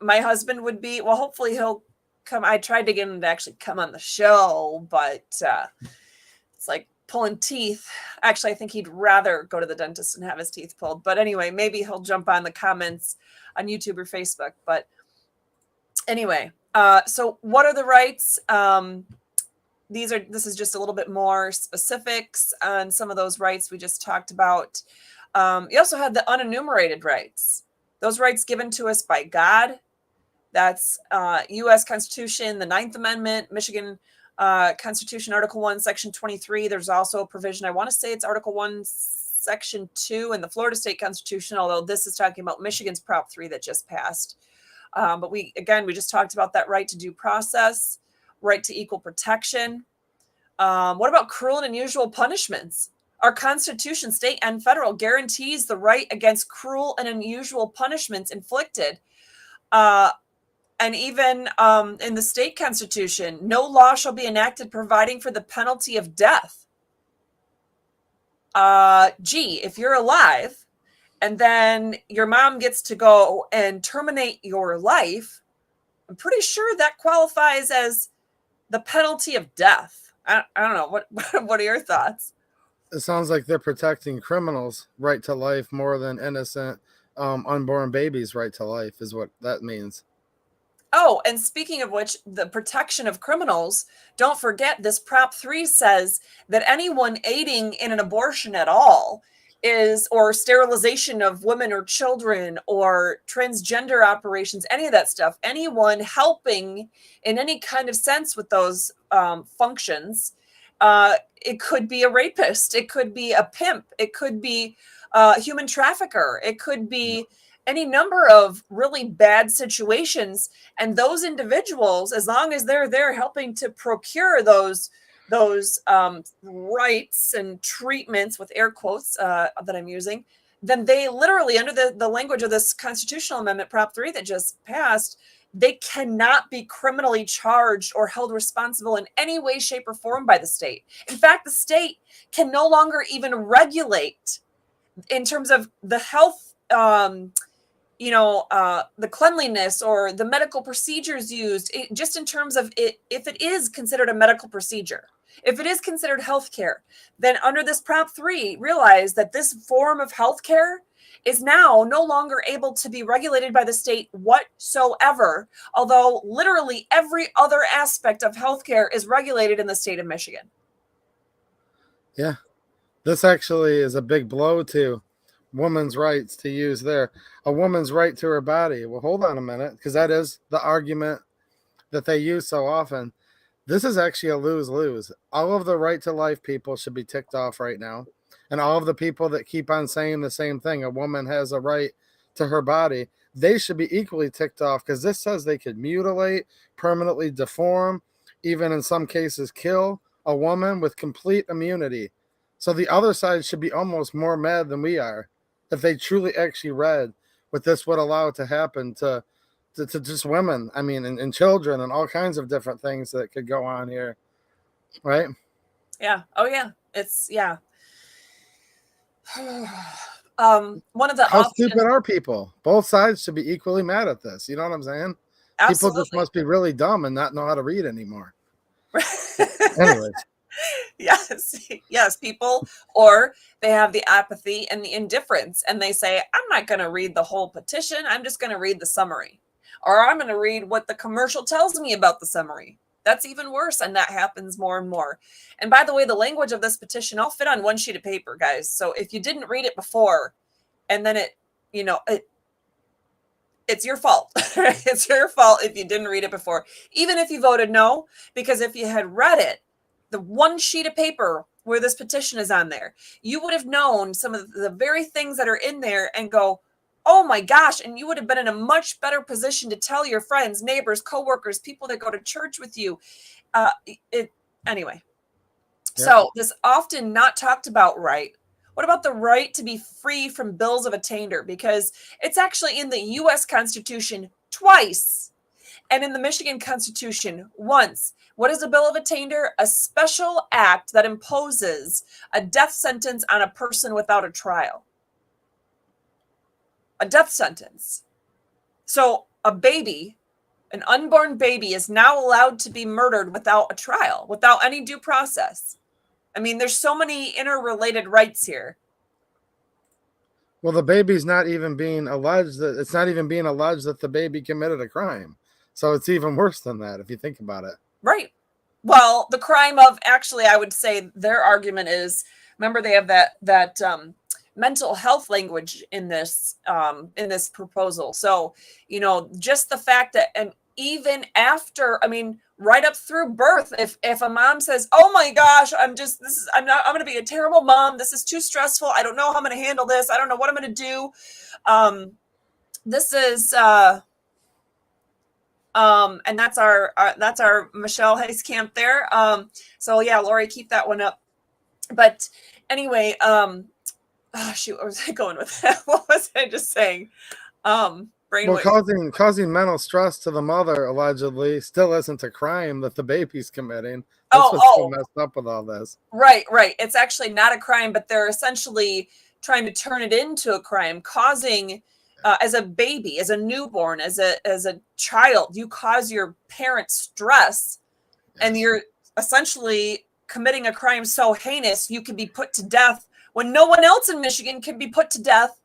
husband would be, well, hopefully he'll come. I tried to get him to actually come on the show, but it's like pulling teeth. Actually, I think he'd rather go to the dentist and have his teeth pulled. But anyway, maybe he'll jump on the comments on YouTube or Facebook. But anyway, so what are the rights? This is just a little bit more specifics on some of those rights we just talked about. You also have the unenumerated rights. Those rights given to us by God. That's U.S. Constitution, the 9th Amendment, Michigan Constitution, Article 1, Section 23. There's also a provision, I want to say it's Article 1, Section 2 in the Florida State Constitution, although this is talking about Michigan's Prop 3 that just passed. But we just talked about that right to due process, right to equal protection. What about cruel and unusual punishments? Our Constitution, state and federal, guarantees the right against cruel and unusual punishments inflicted. And even in the state constitution, no law shall be enacted providing for the penalty of death. If you're alive and then your mom gets to go and terminate your life, I'm pretty sure that qualifies as the penalty of death. I don't know. What are your thoughts? It sounds like they're protecting criminals' right to life more than innocent unborn babies' right to life is what that means. Oh, and speaking of which, the protection of criminals, don't forget this Prop 3 says that anyone aiding in an abortion at all is, or sterilization of women or children or transgender operations, any of that stuff, anyone helping in any kind of sense with those functions, it could be a rapist, it could be a pimp, it could be a human trafficker, it could be any number of really bad situations. And those individuals, as long as they're there helping to procure those rights and treatments, with air quotes that I'm using, then they literally, under the language of this constitutional amendment, Prop 3 that just passed, they cannot be criminally charged or held responsible in any way, shape, or form by the state. In fact, the state can no longer even regulate in terms of the health, the cleanliness or the medical procedures used, just in terms of it, if it is considered a medical procedure, if it is considered healthcare, then under this Prop 3, realize that this form of healthcare is now no longer able to be regulated by the state whatsoever, although literally every other aspect of healthcare is regulated in the state of Michigan. Yeah, this actually is a big blow to women's rights to use a woman's right to her body. Well, hold on a minute, because that is the argument that they use so often. This is actually a lose-lose. All of the right to life people should be ticked off right now. And all of the people that keep on saying the same thing, a woman has a right to her body, they should be equally ticked off, because this says they could mutilate, permanently deform, even in some cases kill a woman with complete immunity. So the other side should be almost more mad than we are if they truly actually read what this would allow to happen to just women, I mean, and children and all kinds of different things that could go on here, right? Yeah. Oh, yeah. It's, yeah. One of the How stupid are people? Both sides should be equally mad at this. You know what I'm saying? Absolutely. People just must be really dumb and not know how to read anymore. Anyways. Yes, people, or they have the apathy and the indifference, and they say, I'm not going to read the whole petition. I'm just going to read the summary, or I'm going to read what the commercial tells me about the summary. That's even worse, and that happens more and more. And by the way, the language of this petition all fit on one sheet of paper, guys. So if you didn't read it before, and then it's your fault. It's your fault if you didn't read it before, even if you voted no, because if you had read it, the one sheet of paper where this petition is on there, you would have known some of the very things that are in there and go, oh my gosh, and you would have been in a much better position to tell your friends, neighbors, coworkers, people that go to church with you. Anyway. Yeah. So this often not talked about right. What about the right to be free from bills of attainder? Because it's actually in the U.S. Constitution twice, and in the Michigan Constitution once. What is a bill of attainder? A special act that imposes a death sentence on a person without a trial. A death sentence. So a baby, an unborn baby, is now allowed to be murdered without a trial, without any due process. I mean, there's so many interrelated rights here. Well, the baby's not even being alleged that the baby committed a crime. So it's even worse than that if you think about it. Right. Well, the crime of, actually, I would say their argument is, remember they have that mental health language in this proposal. So, just the fact that, and even after, I mean, right up through birth, if a mom says, oh my I'm going to be a terrible mom. This is too stressful. I don't know how I'm going to handle this. I don't know what I'm going to do. This is, and that's our Michelle Heiskamp there. So yeah, Lori, keep that one up. But anyway, shoot, where was I going with that? What was I just saying? Causing mental stress to the mother allegedly still isn't a crime that the baby's committing. That's what's so messed up with all this. Right. It's actually not a crime, but they're essentially trying to turn it into a crime, causing. As a baby, as a newborn, as a child, you cause your parents stress, and you're essentially committing a crime so heinous you can be put to death when no one else in Michigan can be put to death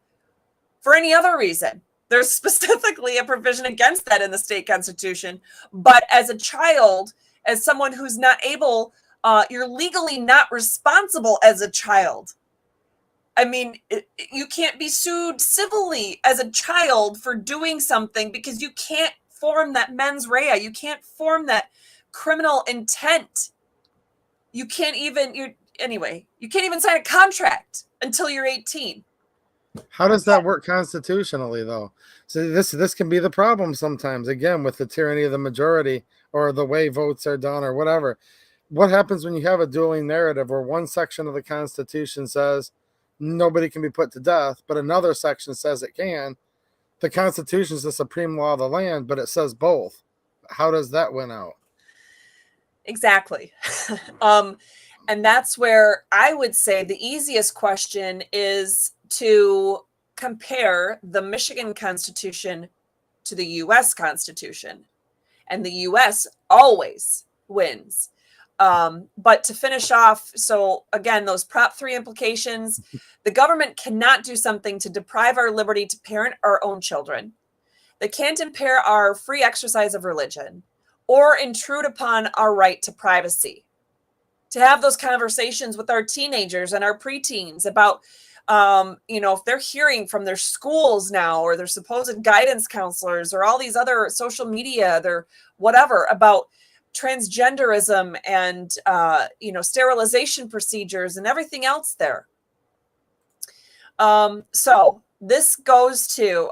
for any other reason. There's specifically a provision against that in the state constitution. But as a child, as someone who's not able, you're legally not responsible as a child. I mean, you can't be sued civilly as a child for doing something because you can't form that mens rea. You can't form that criminal intent. You can't even, you can't even sign a contract until you're 18. How does that work constitutionally, though? So this can be the problem sometimes, again, with the tyranny of the majority or the way votes are done or whatever. What happens when you have a dueling narrative where one section of the Constitution says nobody can be put to death, but another section says it can? The Constitution is the supreme law of the land, but it says both. How does that win out? Exactly. And that's where I would say the easiest question is to compare the Michigan Constitution to the U.S. Constitution. And the U.S. always wins. But to finish off, so again, those Prop 3 implications, the government cannot do something to deprive our liberty to parent our own children. They can't impair our free exercise of religion or intrude upon our right to privacy. To have those conversations with our teenagers and our preteens about, if they're hearing from their schools now or their supposed guidance counselors or all these other social media, their whatever, about transgenderism and, sterilization procedures and everything else there. So this goes to,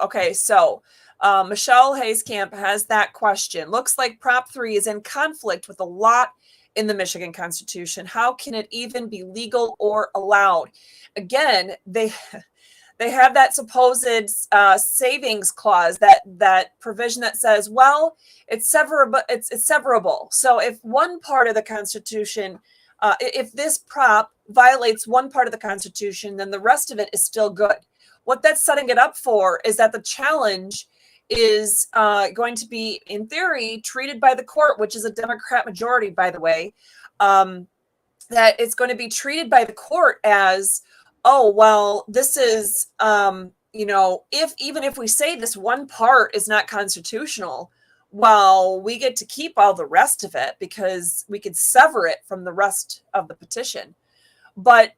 Michelle Hayskamp has that question. Looks like Prop 3 is in conflict with a lot in the Michigan Constitution. How can it even be legal or allowed? Again, they have that supposed savings clause, that provision that says, well, it's severable. It's severable. So if one part of the Constitution, if this prop violates one part of the Constitution, then the rest of it is still good. What that's setting it up for is that the challenge is going to be, in theory, treated by the court, which is a Democrat majority, by the way, that it's going to be treated by the court as, oh, well, this is, if we say this one part is not constitutional, well, we get to keep all the rest of it because we could sever it from the rest of the petition. But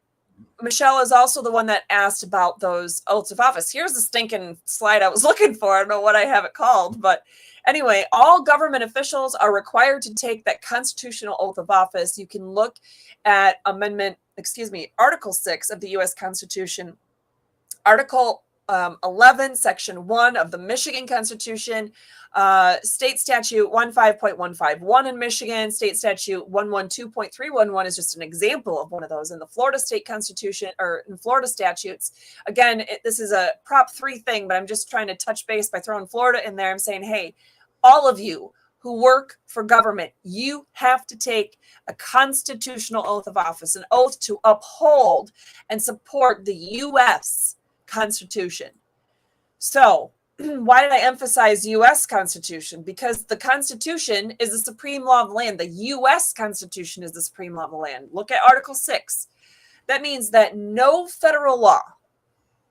Michelle is also the one that asked about those oaths of office. Here's the stinking slide I was looking for. I don't know what I have it called, but anyway, all government officials are required to take that constitutional oath of office. You can look at Article 6 of the U.S. Constitution, Article 11, Section 1 of the Michigan Constitution, State Statute 15.151 in Michigan, State Statute 112.311 is just an example of one of those in the Florida State Constitution or in Florida statutes. Again, this is a Prop 3 thing, but I'm just trying to touch base by throwing Florida in there. I'm saying, hey, all of you who work for government, you have to take a constitutional oath of office, an oath to uphold and support the U.S. Constitution. So why did I emphasize U.S. Constitution? Because the Constitution is the supreme law of the land. The U.S. Constitution is the supreme law of the land. Look at Article 6. That means that no federal law,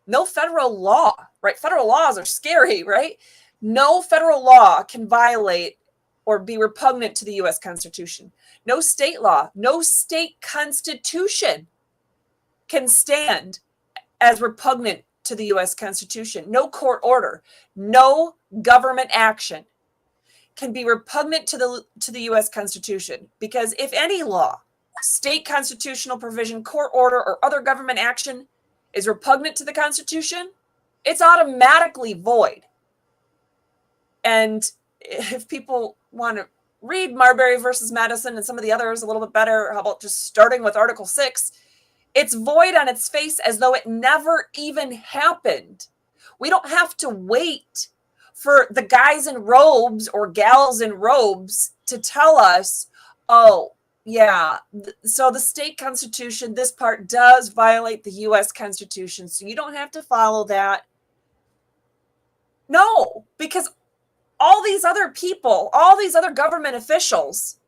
right? Federal laws are scary, right? No federal law can violate or be repugnant to the U.S. Constitution. No state law, no state constitution can stand as repugnant to the U.S. Constitution. No court order, no government action can be repugnant to the U.S. Constitution, because if any law, state constitutional provision, court order, or other government action is repugnant to the Constitution, it's automatically void. And if people want to read Marbury versus Madison and some of the others a little bit better, how about just starting with Article 6? It's void on its face as though it never even happened. We don't have to wait for the guys in robes or gals in robes to tell us, oh, yeah, so the state constitution, this part does violate the U.S. Constitution, so you don't have to follow that. No, because all these other people, all these other government officials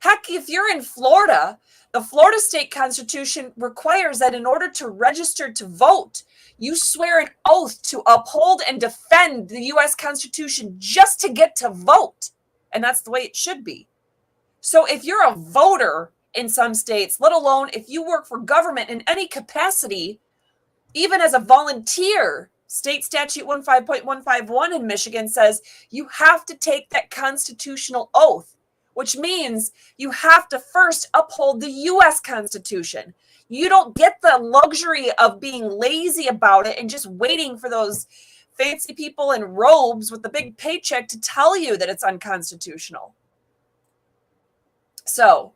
Heck, if you're in Florida, the Florida state constitution requires that in order to register to vote, you swear an oath to uphold and defend the U.S. Constitution just to get to vote. And that's the way it should be. So if you're a voter in some states, let alone if you work for government in any capacity, even as a volunteer, state statute 15.151 in Michigan says you have to take that constitutional oath, which means you have to first uphold the U.S. Constitution. You don't get the luxury of being lazy about it and just waiting for those fancy people in robes with the big paycheck to tell you that it's unconstitutional. So,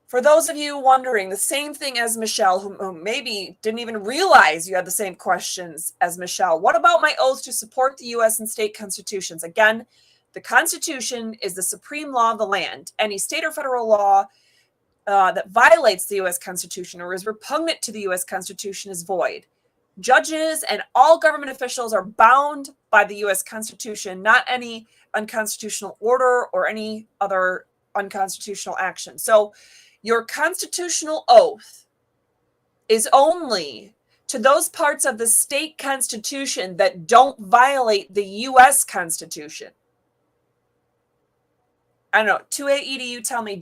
for those of you wondering, the same thing as Michelle, who maybe didn't even realize you had the same questions as Michelle. What about my oath to support the U.S. and state constitutions? Again, the Constitution is the supreme law of the land. Any state or federal law that violates the U.S. Constitution or is repugnant to the U.S. Constitution is void. Judges and all government officials are bound by the U.S. Constitution, not any unconstitutional order or any other unconstitutional action. So your constitutional oath is only to those parts of the state constitution that don't violate the U.S. Constitution. I don't know, 2AE, you tell me,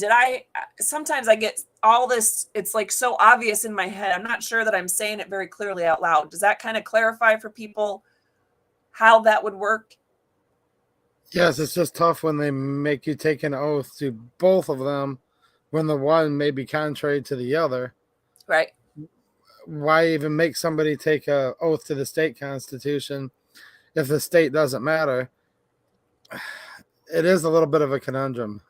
sometimes I get all this, it's like so obvious in my head. I'm not sure that I'm saying it very clearly out loud. Does that kind of clarify for people how that would work? Yes, it's just tough when they make you take an oath to both of them when the one may be contrary to the other. Right. Why even make somebody take an oath to the state constitution if the state doesn't matter? It is a little bit of a conundrum.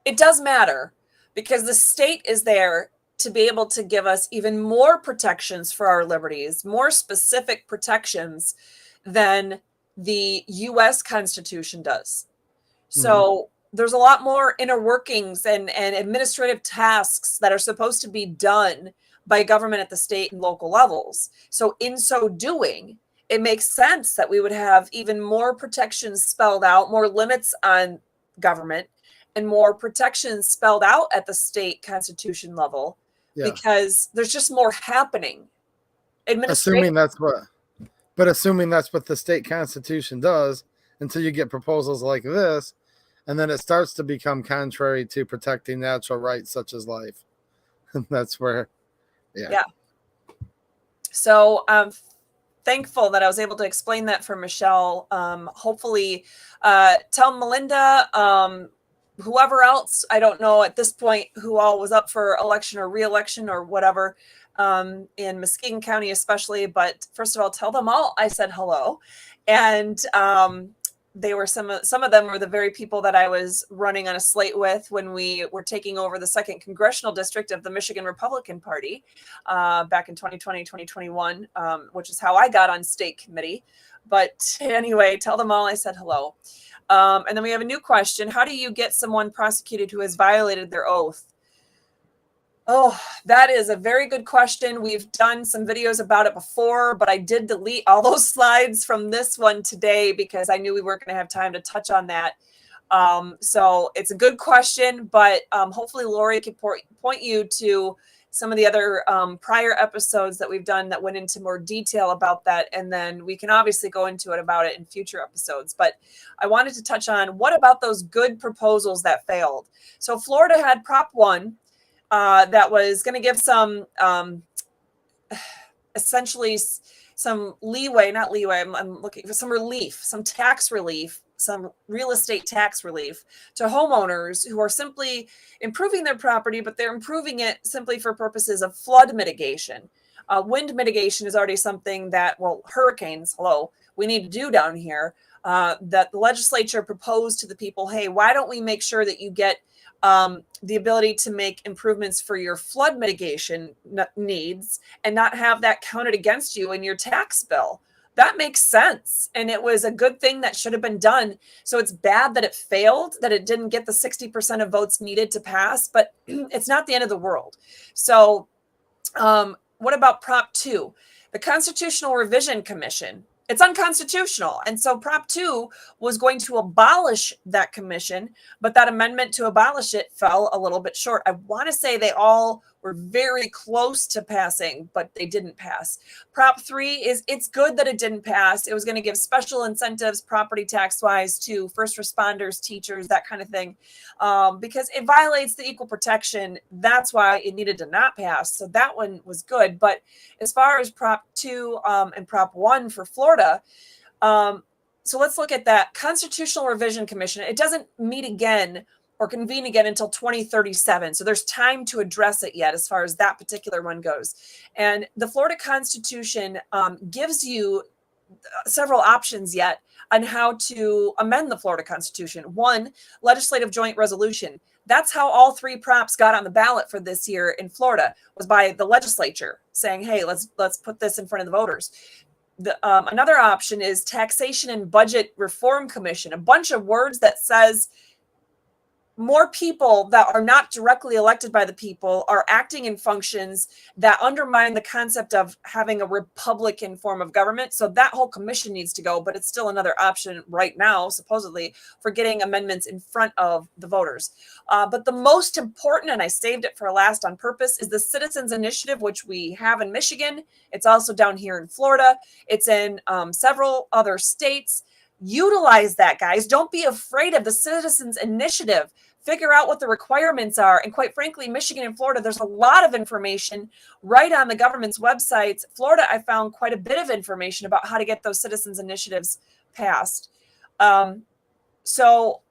It does matter because the state is there to be able to give us even more protections for our liberties, more specific protections than the U.S. Constitution does. So there's a lot more inner workings and administrative tasks that are supposed to be done by government at the state and local levels. So in so doing, it makes sense that we would have even more protections spelled out, more limits on government, and more protections spelled out at the state constitution level, because there's just more happening. Assuming that's what the state constitution does, until you get proposals like this, and then it starts to become contrary to protecting natural rights such as life. That's where, So I'm thankful that I was able to explain that for Michelle. Hopefully, tell Melinda, whoever else, I don't know at this point who all was up for election or re-election or whatever, in Muskegon County especially. But first of all, tell them all I said hello. And they were some of them were the very people that I was running on a slate with when we were taking over the 2nd congressional district of the Michigan Republican Party back in 2020, 2021, which is how I got on state committee. But anyway, tell them all I said hello. And then we have a new question. How do you get someone prosecuted who has violated their oath? Oh, that is a very good question. We've done some videos about it before, but I did delete all those slides from this one today because I knew we weren't going to have time to touch on that. So it's a good question, but hopefully Lori can point you to some of the other prior episodes that we've done that went into more detail about that. And then we can obviously go into it about it in future episodes. But I wanted to touch on, what about those good proposals that failed? So Florida had Prop 1. That was going to give some, essentially some leeway, not leeway, I'm looking for some relief, some tax relief, some real estate tax relief to homeowners who are simply improving their property, but they're improving it simply for purposes of flood mitigation. Wind mitigation is already something that, well, hurricanes, we need to do down here, that the legislature proposed to the people, hey, why don't we make sure that you get the ability to make improvements for your flood mitigation needs and not have that counted against you in your tax bill. That makes sense. And it was a good thing that should have been done. So it's bad that it failed, that it didn't get the 60% of votes needed to pass, but it's not the end of the world. So what about Prop 2? The Constitutional Revision Commission It's unconstitutional. And so Prop 2 was going to abolish that commission, but that amendment to abolish it fell a little bit short. I want to say they all were very close to passing, but they didn't pass. Prop 3 it's good that it didn't pass. It was going to give special incentives, property tax wise, to first responders, teachers, that kind of thing, because it violates the equal protection. That's why it needed to not pass. So that one was good. But as far as Prop 2 and Prop 1 for Florida, so let's look at that. Constitutional Revision Commission. It doesn't meet again or convene again until 2037. So there's time to address it yet as far as that particular one goes. And the Florida Constitution gives you several options yet on how to amend the Florida Constitution. One, legislative joint resolution. That's how all three props got on the ballot for this year in Florida, was by the legislature saying, hey, let's put this in front of the voters. Another option is Taxation and Budget Reform Commission, a bunch of words that says more people that are not directly elected by the people are acting in functions that undermine the concept of having a Republican form of government. So that whole commission needs to go, but it's still another option right now, supposedly, for getting amendments in front of the voters. But the most important, and I saved it for last on purpose, is the Citizens Initiative, which we have in Michigan. It's also down here in Florida. It's in several other states. Utilize that, guys. Don't be afraid of the Citizens Initiative. Figure out what the requirements are. And quite frankly, Michigan and Florida, there's a lot of information right on the government's websites. Florida, I found quite a bit of information about how to get those citizens initiatives passed. So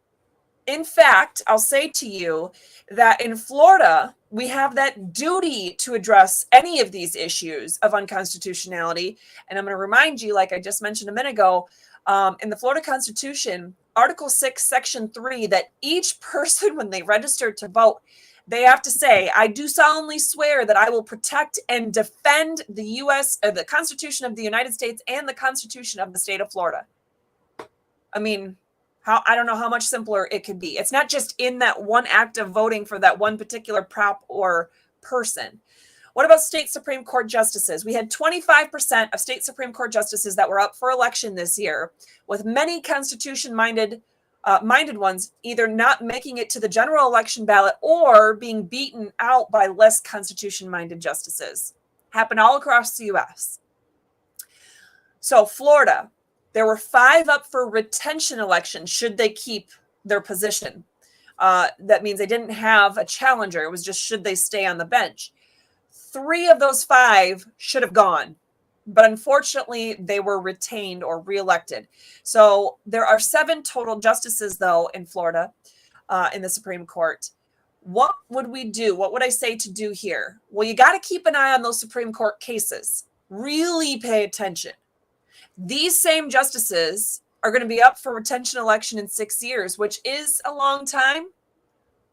in fact, I'll say to you that in Florida, we have that duty to address any of these issues of unconstitutionality. And I'm going to remind you, like I just mentioned a minute ago, in the Florida Constitution, Article 6, Section 3, that each person, when they register to vote, they have to say, I do solemnly swear that I will protect and defend the U.S., the Constitution of the United States and the Constitution of the state of Florida. I mean, I don't know how much simpler it could be. It's not just in that one act of voting for that one particular prop or person. What about state Supreme Court justices? We had 25% of state Supreme Court justices that were up for election this year, with many constitution-minded ones either not making it to the general election ballot or being beaten out by less constitution-minded justices. Happened all across the U.S. So Florida, there were 5 up for retention elections should they keep their position. That means they didn't have a challenger. It was just should they stay on the bench. 3 of those 5 should have gone, but unfortunately they were retained or reelected. So there are 7 total justices, though, in Florida, in the Supreme Court. What would we do? What would I say to do here? Well, you got to keep an eye on those Supreme Court cases. Really pay attention. These same justices are going to be up for retention election in 6 years, which is a long time.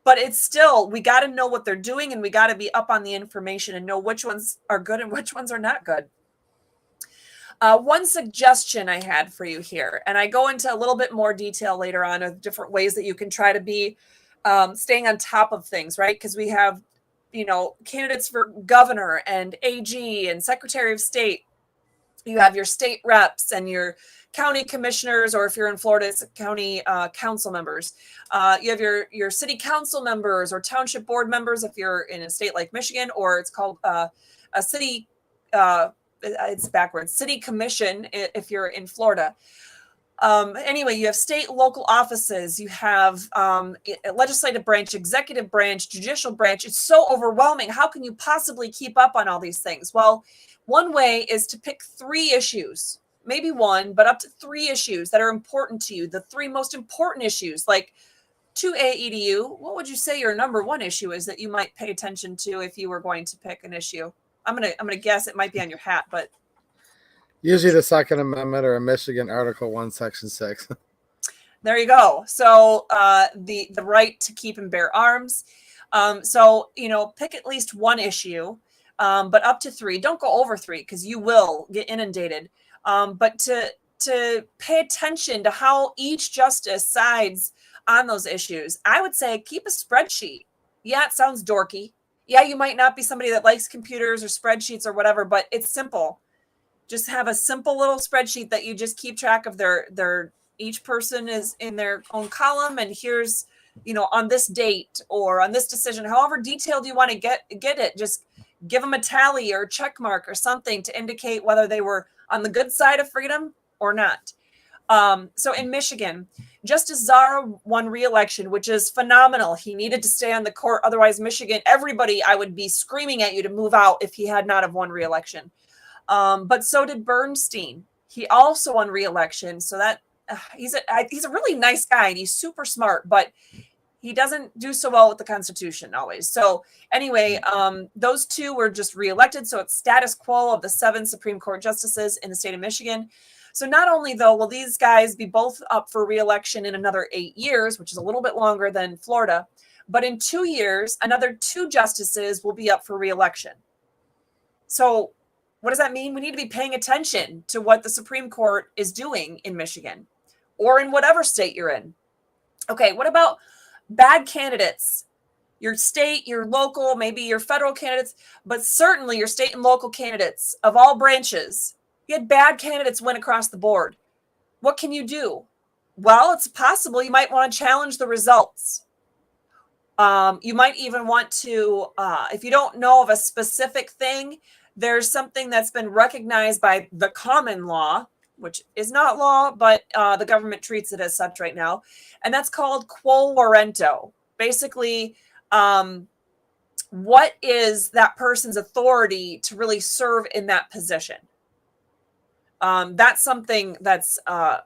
But it's still, we got to know what they're doing, and we got to be up on the information and know which ones are good and which ones are not good. One suggestion I had for you here, and I go into a little bit more detail later on of different ways that you can try to be staying on top of things, right? Because we have, candidates for governor and AG and Secretary of State. You have your state reps and your county commissioners, or if you're in Florida, it's county council members. You have your city council members or township board members if you're in a state like Michigan, or it's called a city, it's backwards, city commission if you're in Florida. Anyway, you have state, local offices, you have legislative branch, executive branch, judicial branch. It's so overwhelming. How can you possibly keep up on all these things? Well, one way is to pick 3 issues, maybe 1, but up to 3 issues that are important to you. The 3 most important issues, like to AEDU, what would you say your number 1 issue is that you might pay attention to if you were going to pick an issue? I'm gonna guess it might be on your hat, but usually the Second Amendment or Michigan Article 1, Section 6. There you go. So the right to keep and bear arms. So pick at least 1 issue. But up to 3. Don't go over 3 because you will get inundated. But to pay attention to how each justice sides on those issues, I would say keep a spreadsheet. Yeah, it sounds dorky. Yeah, you might not be somebody that likes computers or spreadsheets or whatever, but it's simple. Just have a simple little spreadsheet that you just keep track of their each person is in their own column, and here's, on this date or on this decision, however detailed you want to get it, just give them a tally or a check mark or something to indicate whether they were on the good side of freedom or not. So in Michigan, Justice Zara won re-election, which is phenomenal. He needed to stay on the court. Otherwise, Michigan, everybody, I would be screaming at you to move out if he had not have won re-election. But so did Bernstein. He also won re-election. So that he's a really nice guy and he's super smart, but he doesn't do so well with the Constitution always. So anyway, those two were just re-elected. So it's status quo of the 7 Supreme Court justices in the state of Michigan. So not only, though, will these guys be both up for re-election in another 8 years, which is a little bit longer than Florida, but in 2 years, another 2 justices will be up for re-election. So what does that mean? We need to be paying attention to what the Supreme Court is doing in Michigan or in whatever state you're in. Okay, what about bad candidates? Your state, your local, maybe your federal candidates, but certainly your state and local candidates of all branches. You had bad candidates win across the board. What can you do? Well, it's possible you might want to challenge the results. You might even want to, if you don't know of a specific thing, there's something that's been recognized by the common law, which is not law, but the government treats it as such right now. And that's called quo warranto. Basically, what is that person's authority to really serve in that position? That's something that's a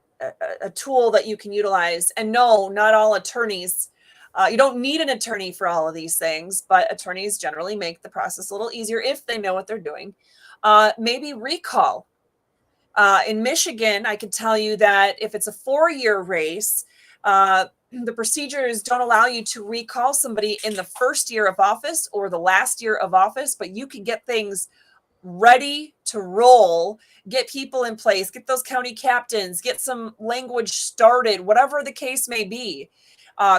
tool that you can utilize. And no, not all attorneys. You don't need an attorney for all of these things, but attorneys generally make the process a little easier if they know what they're doing. Maybe recall. In Michigan, I could tell you that if it's a 4-year race, the procedures don't allow you to recall somebody in the first year of office or the last year of office, but you can get things ready to roll, get people in place, get those county captains, get some language started, whatever the case may be.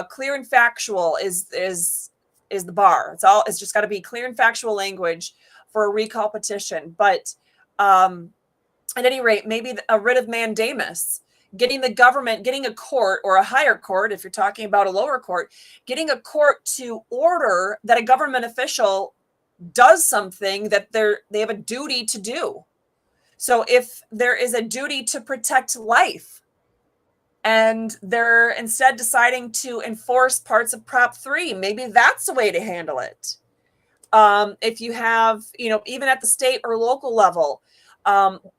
Clear and factual is the bar. It's just got to be clear and factual language for a recall petition. But at any rate, maybe a writ of mandamus, getting the government, getting a court or a higher court, if you're talking about a lower court, getting a court to order that a government official does something that they have a duty to do. So if there is a duty to protect life and they're instead deciding to enforce parts of Prop 3, maybe that's a way to handle it. If you have, even at the state or local level,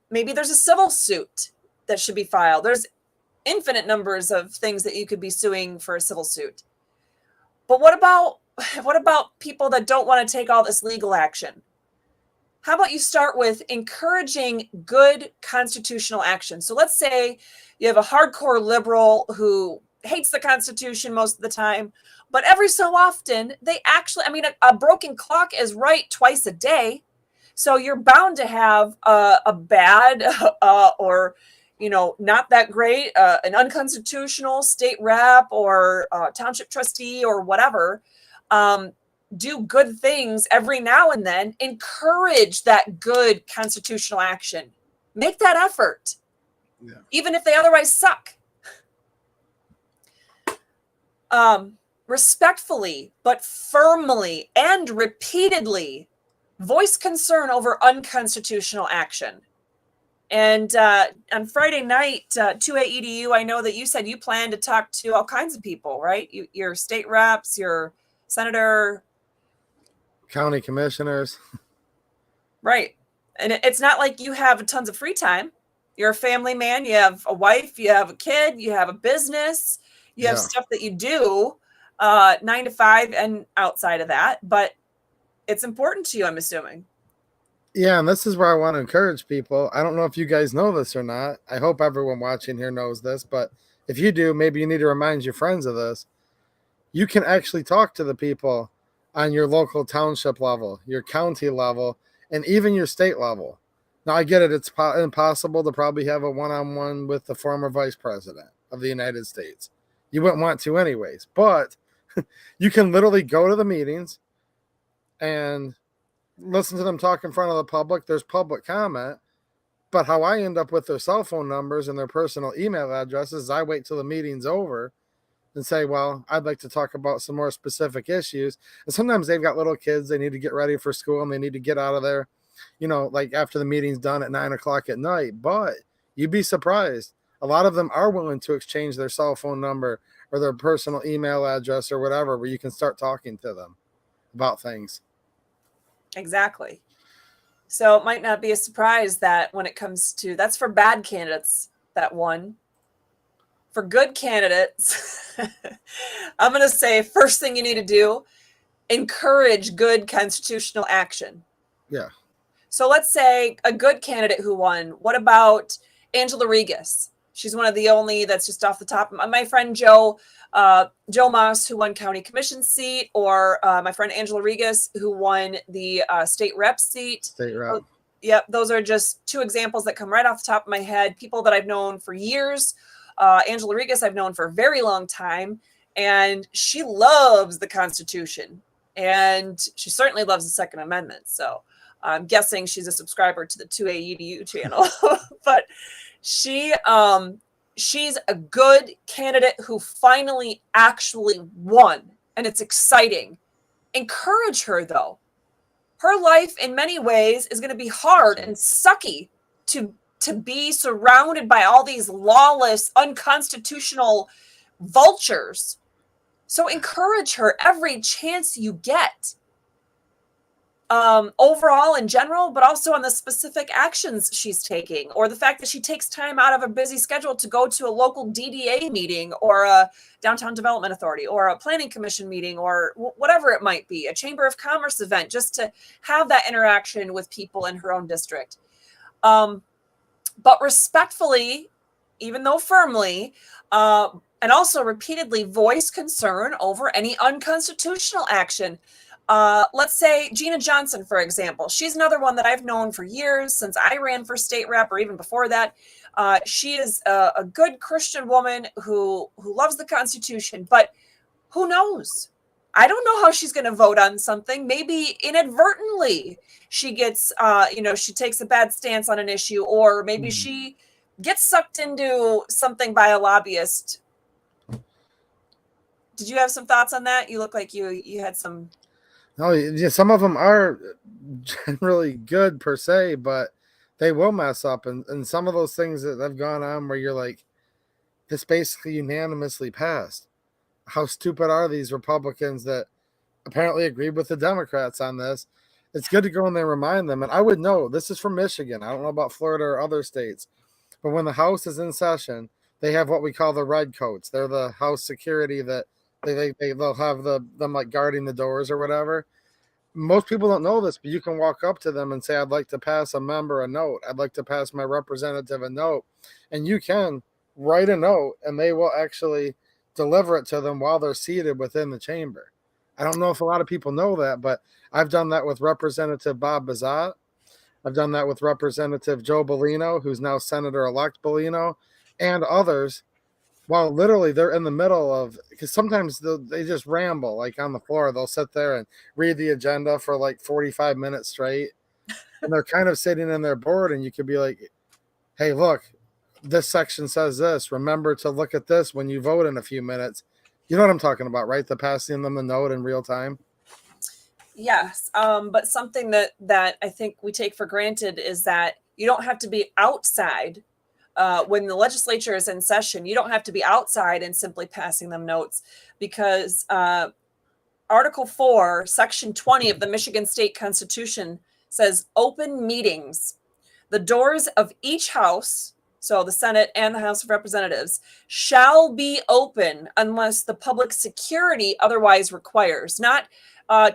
maybe there's a civil suit that should be filed. There's infinite numbers of things that you could be suing for a civil suit. But what about people that don't want to take all this legal action? How about you start with encouraging good constitutional action? So let's say you have a hardcore liberal who hates the Constitution most of the time, but every so often they actually, a broken clock is right twice a day. So you're bound to have a bad or not that great, an unconstitutional state rep or township trustee or whatever, do good things every now and then. Encourage that good constitutional action. Make that effort, even if they otherwise suck. Respectfully, but firmly and repeatedly voice concern over unconstitutional action. And on Friday night, 2AEDU, I know that you said you plan to talk to all kinds of people, right? Your state reps, your senator, county commissioners. Right. And it's not like you have tons of free time. You're a family man. You have a wife, you have a kid, you have a business, you have stuff that you do 9 to 5 and outside of that. But it's important to you, I'm assuming. Yeah, and this is where I want to encourage people. I don't know if you guys know this or not. I hope everyone watching here knows this, but if you do, maybe you need to remind your friends of this. You can actually talk to the people on your local township level, your county level, and even your state level. Now, I get it. It's impossible to probably have a one-on-one with the former vice president of the United States. You wouldn't want to anyways, but you can literally go to the meetings and listen to them talk in front of the public. There's public comment. But how I end up with their cell phone numbers and their personal email addresses is I wait till the meeting's over and say, well, I'd like to talk about some more specific issues. And sometimes they've got little kids, they need to get ready for school and they need to get out of there, like after the meeting's done at 9 o'clock at night. But you'd be surprised. A lot of them are willing to exchange their cell phone number or their personal email address or whatever, where you can start talking to them about things. Exactly. So it might not be a surprise that when it comes to, that's for bad candidates, that one. For good candidates, I'm going to say first thing you need to do, encourage good constitutional action. Yeah. So let's say a good candidate who won. What about Angela Regas? She's one of the only that's just off the top. My friend Joe Moss, who won county commission seat, or my friend Angela Regas, who won the state rep seat. State rep. Yep, those are just two examples that come right off the top of my head. People that I've known for years. Angela Regas I've known for a very long time, and she loves the Constitution, and she certainly loves the Second Amendment. So I'm guessing she's a subscriber to the 2A EDU channel, but she's a good candidate who finally actually won, and it's exciting. Encourage her, though. Her life in many ways is going to be hard and sucky to be surrounded by all these lawless, unconstitutional vultures. So encourage her every chance you get. Overall in general, but also on the specific actions she's taking, or the fact that she takes time out of a busy schedule to go to a local DDA meeting or a Downtown Development Authority or a planning commission meeting or whatever it might be, a Chamber of Commerce event, just to have that interaction with people in her own district. But respectfully, even though firmly, and also repeatedly voice concern over any unconstitutional action. Let's say Gina Johnson, for example. She's another one that I've known for years, since I ran for state rep or even before that. She is a good Christian woman who loves the Constitution, but who knows? I don't know how she's going to vote on something. Maybe inadvertently she gets, she takes a bad stance on an issue, or maybe she gets sucked into something by a lobbyist. Did you have some thoughts on that? You look like you had some. No, yeah, some of them are generally good per se, but they will mess up. And some of those things that have gone on where you're like, this basically unanimously passed. How stupid are these Republicans that apparently agreed with the Democrats on this? It's good to go in there and remind them. And I would know, this is from Michigan. I don't know about Florida or other states. But when the House is in session, they have what we call the red coats. They're the House security that they'll have them like guarding the doors or whatever. Most people don't know this, but you can walk up to them and say, I'd like to pass a member a note. I'd like to pass my representative a note. And you can write a note, and they will actually deliver it to them while they're seated within the chamber. I don't know if a lot of people know that, but I've done that with Representative Bob Bazat. I've done that with Representative Joe Bellino, who's now Senator-elect Bellino, and others. While literally they're in the middle of, because sometimes they just ramble like on the floor. They'll sit there and read the agenda for like 45 minutes straight. And they're kind of sitting in their board, and you could be like, hey, look, this section says this. Remember to look at this when you vote in a few minutes. You know what I'm talking about, right? The passing them the note in real time. Yes. But something that I think we take for granted is that you don't have to be outside. When the legislature is in session, you don't have to be outside and simply passing them notes, because Article 4, Section 20 of the Michigan State Constitution says open meetings. The doors of each house, so the Senate and the House of Representatives, shall be open unless the public security otherwise requires, not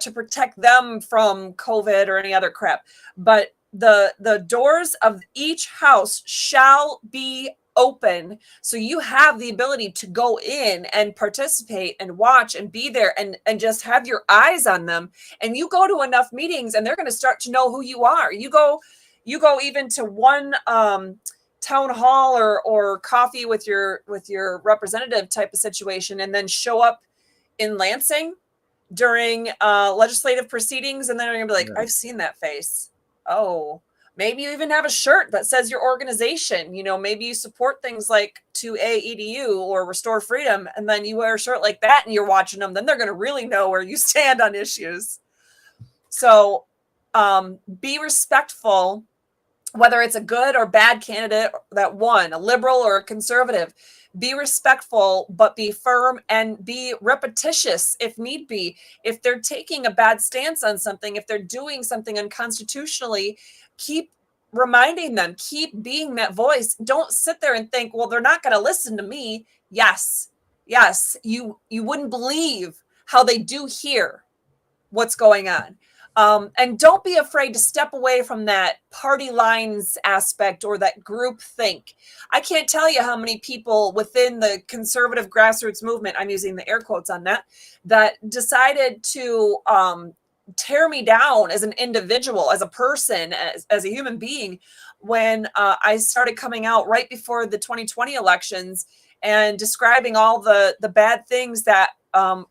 to protect them from COVID or any other crap, but the doors of each house shall be open, so you have the ability to go in and participate and watch and be there and just have your eyes on them. And you go to enough meetings and they're going to start to know who you are. You go even to one town hall or coffee with your representative type of situation, and then show up in Lansing during legislative proceedings, and then they're going to be like, I've seen that face. Oh, Maybe you even have a shirt that says your organization. Maybe you support things like 2A EDU or Restore Freedom, and then you wear a shirt like that and you're watching them. Then they're going to really know where you stand on issues. So be respectful, whether it's a good or bad candidate that won, a liberal or a conservative. Be respectful, but be firm and be repetitious if need be. If they're taking a bad stance on something, if they're doing something unconstitutionally, keep reminding them, keep being that voice. Don't sit there and think, well, they're not going to listen to me. Yes, you wouldn't believe how they do hear what's going on. And don't be afraid to step away from that party lines aspect or that group think. I can't tell you how many people within the conservative grassroots movement, I'm using the air quotes on that decided to tear me down as an individual, as a person, as a human being, when I started coming out right before the 2020 elections and describing all the bad things that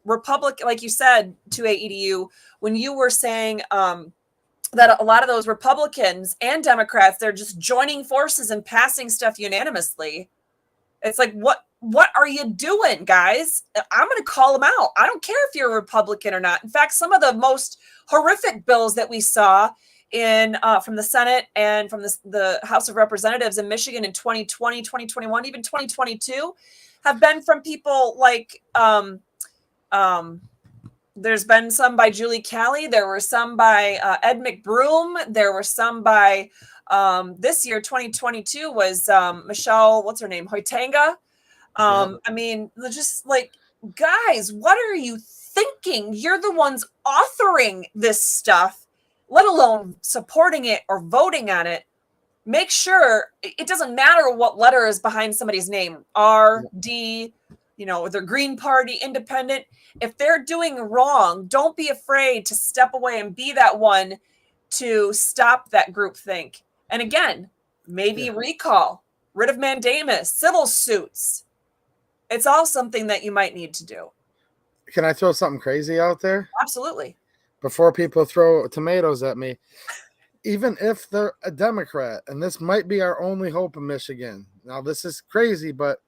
Republican, like you said, 2A EDU, when you were saying that a lot of those Republicans and Democrats, they're just joining forces and passing stuff unanimously. It's like, what are you doing, guys? I'm going to call them out. I don't care if you're a Republican or not. In fact, some of the most horrific bills that we saw in from the Senate and from the House of Representatives in Michigan in 2020, 2021, even 2022 have been from people like there's been some by Julie Kelly. There were some by Ed McBroom. There were some by this year, 2022 was Michelle, what's her name? Hoitanga. I mean, just like, guys, what are you thinking? You're the ones authoring this stuff, let alone supporting it or voting on it. Make sure it doesn't matter what letter is behind somebody's name, R, D, their Green Party, Independent. If they're doing wrong, don't be afraid to step away and be that one to stop that groupthink. And again, maybe recall, writ of mandamus, civil suits. It's all something that you might need to do. Can I throw something crazy out there? Absolutely. Before people throw tomatoes at me, even if they're a Democrat, and this might be our only hope in Michigan. Now, this is crazy, but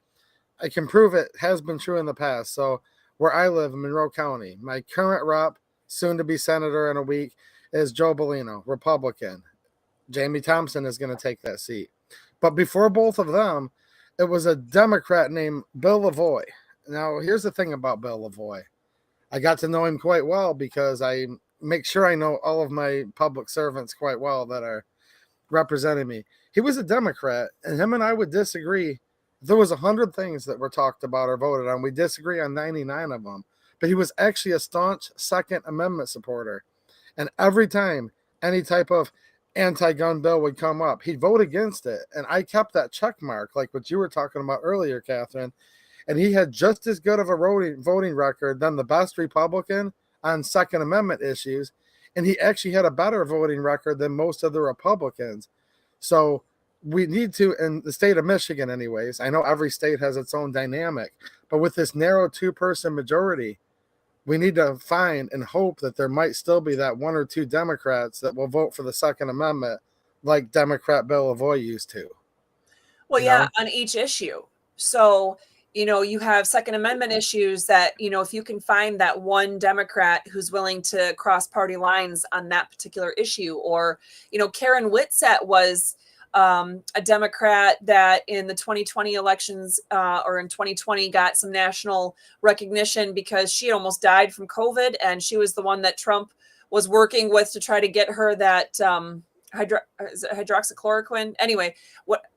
I can prove it has been true in the past. So where I live in Monroe County, my current rep, soon to be senator in a week, is Joe Bellino, Republican. Jamie Thompson is going to take that seat. But before both of them, it was a Democrat named Bill Lavoie. Now, here's the thing about Bill Lavoie. I got to know him quite well because I make sure I know all of my public servants quite well that are representing me. He was a Democrat, and him and I would disagree. There was 100 things that were talked about or voted on. We disagree on 99 of them. But he was actually a staunch Second Amendment supporter. And every time any type of anti-gun bill would come up, he'd vote against it. And I kept that check mark, like what you were talking about earlier, Catherine. And he had just as good of a voting record than the best Republican on Second Amendment issues. And he actually had a better voting record than most of the Republicans. So we need to, in the state of Michigan anyways, I know every state has its own dynamic, but with this narrow two-person majority, we need to find and hope that there might still be that one or two Democrats that will vote for the Second Amendment like Democrat Bill Lavoie used to. Well, yeah, on each issue. So, you have Second Amendment issues that, if you can find that one Democrat who's willing to cross party lines on that particular issue, or, Karen Whitsett was a Democrat that in the 2020 elections or in 2020 got some national recognition because she almost died from COVID. And she was the one that Trump was working with to try to get her that hydroxychloroquine. Anyway,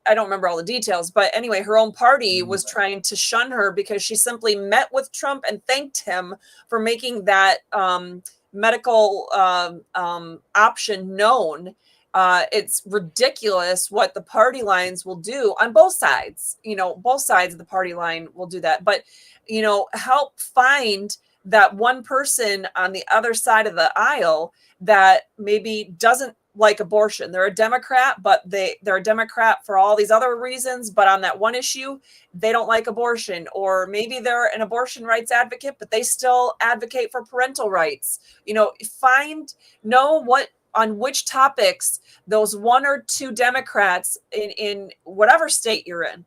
I don't remember all the details, but anyway, her own party was trying to shun her because she simply met with Trump and thanked him for making that medical option known. It's ridiculous what the party lines will do on both sides. Both sides of the party line will do that. But, help find that one person on the other side of the aisle that maybe doesn't like abortion. They're a Democrat, but they're a Democrat for all these other reasons. But on that one issue, they don't like abortion. Or maybe they're an abortion rights advocate, but they still advocate for parental rights. Know what on which topics those one or two Democrats in whatever state you're in,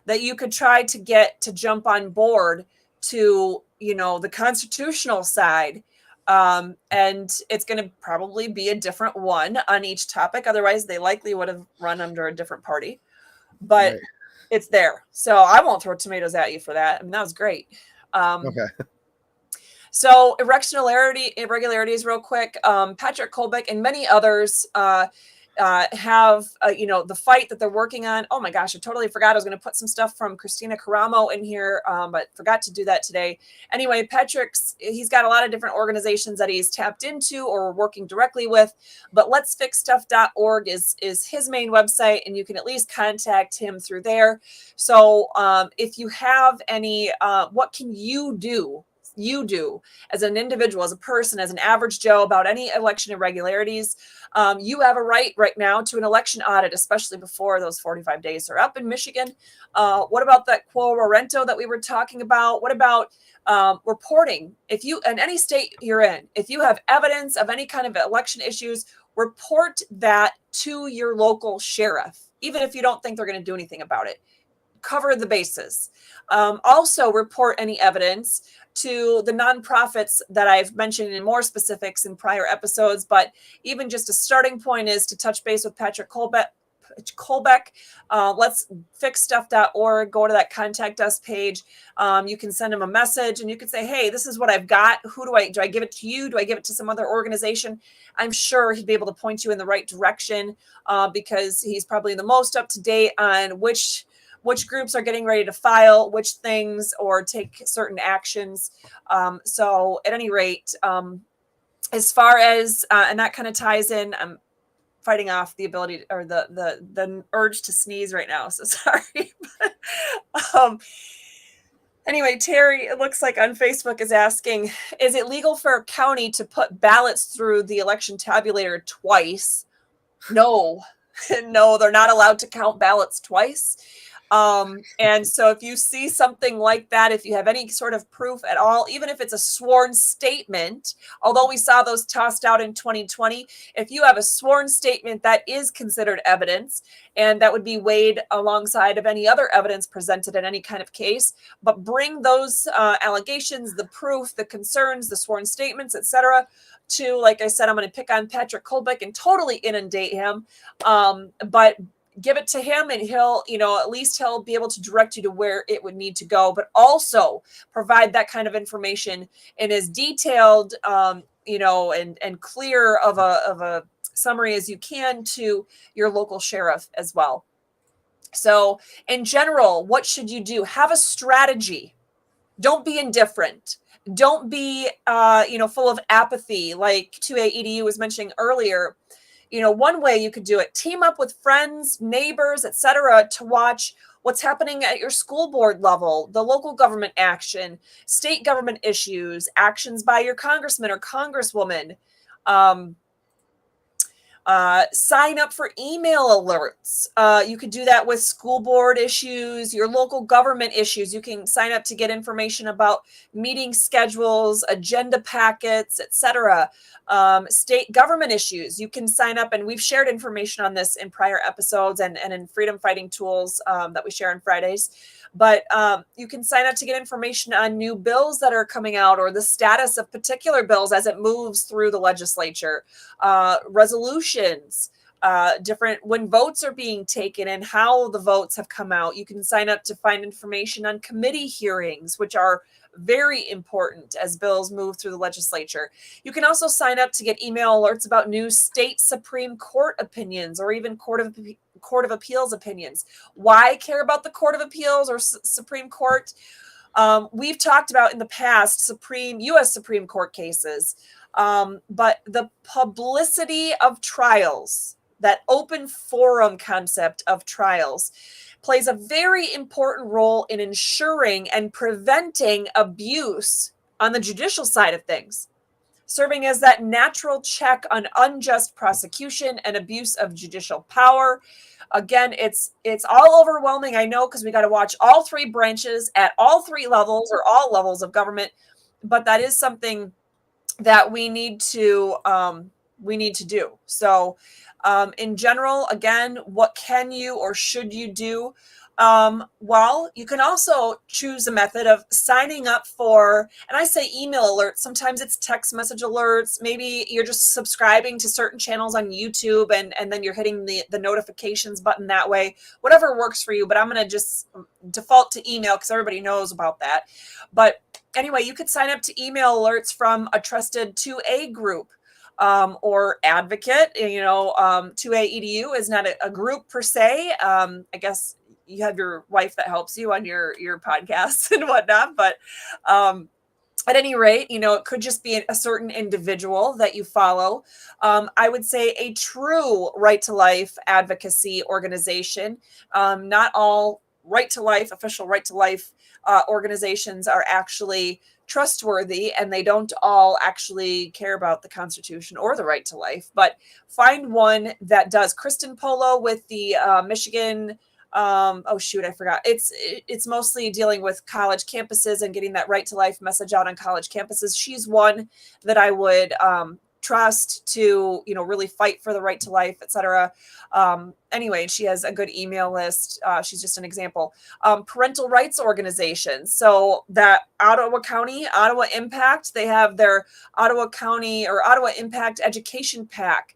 that you could try to get to jump on board to, the constitutional side. And it's going to probably be a different one on each topic. Otherwise, they likely would have run under a different party. But Right. it's there. So I won't throw tomatoes at you for that. I mean, that was great. Okay. So irregularities real quick. Patrick Kolbeck and many others have, the fight that they're working on. Oh my gosh, I totally forgot. I was going to put some stuff from Christina Caramo in here, but forgot to do that today. Anyway, he's got a lot of different organizations that he's tapped into or working directly with, but letsfixstuff.org is his main website, and you can at least contact him through there. So if you have any, what can you do as an individual, as a person, as an average Joe about any election irregularities? You have a right now to an election audit, especially before those 45 days are up in Michigan. What about that quo warranto that we were talking about? What about reporting? If you, in any state you're in, if you have evidence of any kind of election issues, report that to your local sheriff, even if you don't think they're going to do anything about it. Cover the bases. Also report any evidence to the nonprofits that I've mentioned in more specifics in prior episodes, but even just a starting point is to touch base with Patrick Kolbeck. Let's fixstuff.org. Go to that contact us page. You can send him a message and you can say, hey, this is what I've got. Do I give it to you? Do I give it to some other organization? I'm sure he'd be able to point you in the right direction because he's probably the most up to date on which groups are getting ready to file which things or take certain actions. So at any rate, as far as, and that kind of ties in, I'm fighting off the ability or the urge to sneeze right now. So sorry. Anyway, Terry, it looks like on Facebook is asking, is it legal for a county to put ballots through the election tabulator twice? No, no, they're not allowed to count ballots twice. And so if you see something like that, if you have any sort of proof at all, even if it's a sworn statement, although we saw those tossed out in 2020, if you have a sworn statement, that is considered evidence, and that would be weighed alongside of any other evidence presented in any kind of case. But bring those allegations, the proof, the concerns, the sworn statements, etc., to, like I said, I'm going to pick on Patrick Kolbeck and totally inundate him. But give it to him and he'll, at least he'll be able to direct you to where it would need to go, but also provide that kind of information in as detailed, and clear of a summary as you can to your local sheriff as well. So in general, what should you do? Have a strategy. Don't be indifferent. Don't be, full of apathy, like 2A was mentioning earlier. One way you could do it, team up with friends, neighbors, etc., to watch what's happening at your school board level, the local government action, state government issues, actions by your congressman or congresswoman. Sign up for email alerts. You could do that with school board issues, your local government issues. You can sign up to get information about meeting schedules, agenda packets, etc. State government issues. You can sign up, and we've shared information on this in prior episodes and in Freedom Fighting Tools that we share on Fridays. But you can sign up to get information on new bills that are coming out or the status of particular bills as it moves through the legislature, resolutions, different when votes are being taken and how the votes have come out. You can sign up to find information on committee hearings, which are very important as bills move through the legislature. You can also sign up to get email alerts about new state Supreme Court opinions or even Court of Appeals opinions. Why care about the Court of Appeals or Supreme Court? We've talked about in the past U.S. Supreme Court cases, but the publicity of trials, that open forum concept of trials, plays a very important role in ensuring and preventing abuse on the judicial side of things, serving as that natural check on unjust prosecution and abuse of judicial power. Again, it's all overwhelming, I know, because we got to watch all three branches at all three levels or all levels of government, but that is something that we need to we need to do. So in general, again, what can you or should you do? Well, you can also choose a method of signing up for, and I say email alerts. Sometimes it's text message alerts. Maybe you're just subscribing to certain channels on YouTube and then you're hitting the notifications button that way, whatever works for you. But I'm going to just default to email because everybody knows about that. But anyway, you could sign up to email alerts from a trusted 2A group. Or advocate, 2A EDU is not a group per se. I guess you have your wife that helps you on your podcasts and whatnot, but at any rate, it could just be a certain individual that you follow. I would say a true right to life advocacy organization. Not all official right to life organizations are actually trustworthy, and they don't all actually care about the Constitution or the right to life, but find one that does. Kristen Polo with the Michigan, I forgot. It's mostly dealing with college campuses and getting that right to life message out on college campuses. She's one that I would trust to, really fight for the right to life, etc. Anyway, she has a good email list. She's just an example. Parental rights organizations. So that Ottawa County, Ottawa Impact, they have their Ottawa County or Ottawa Impact Education PAC.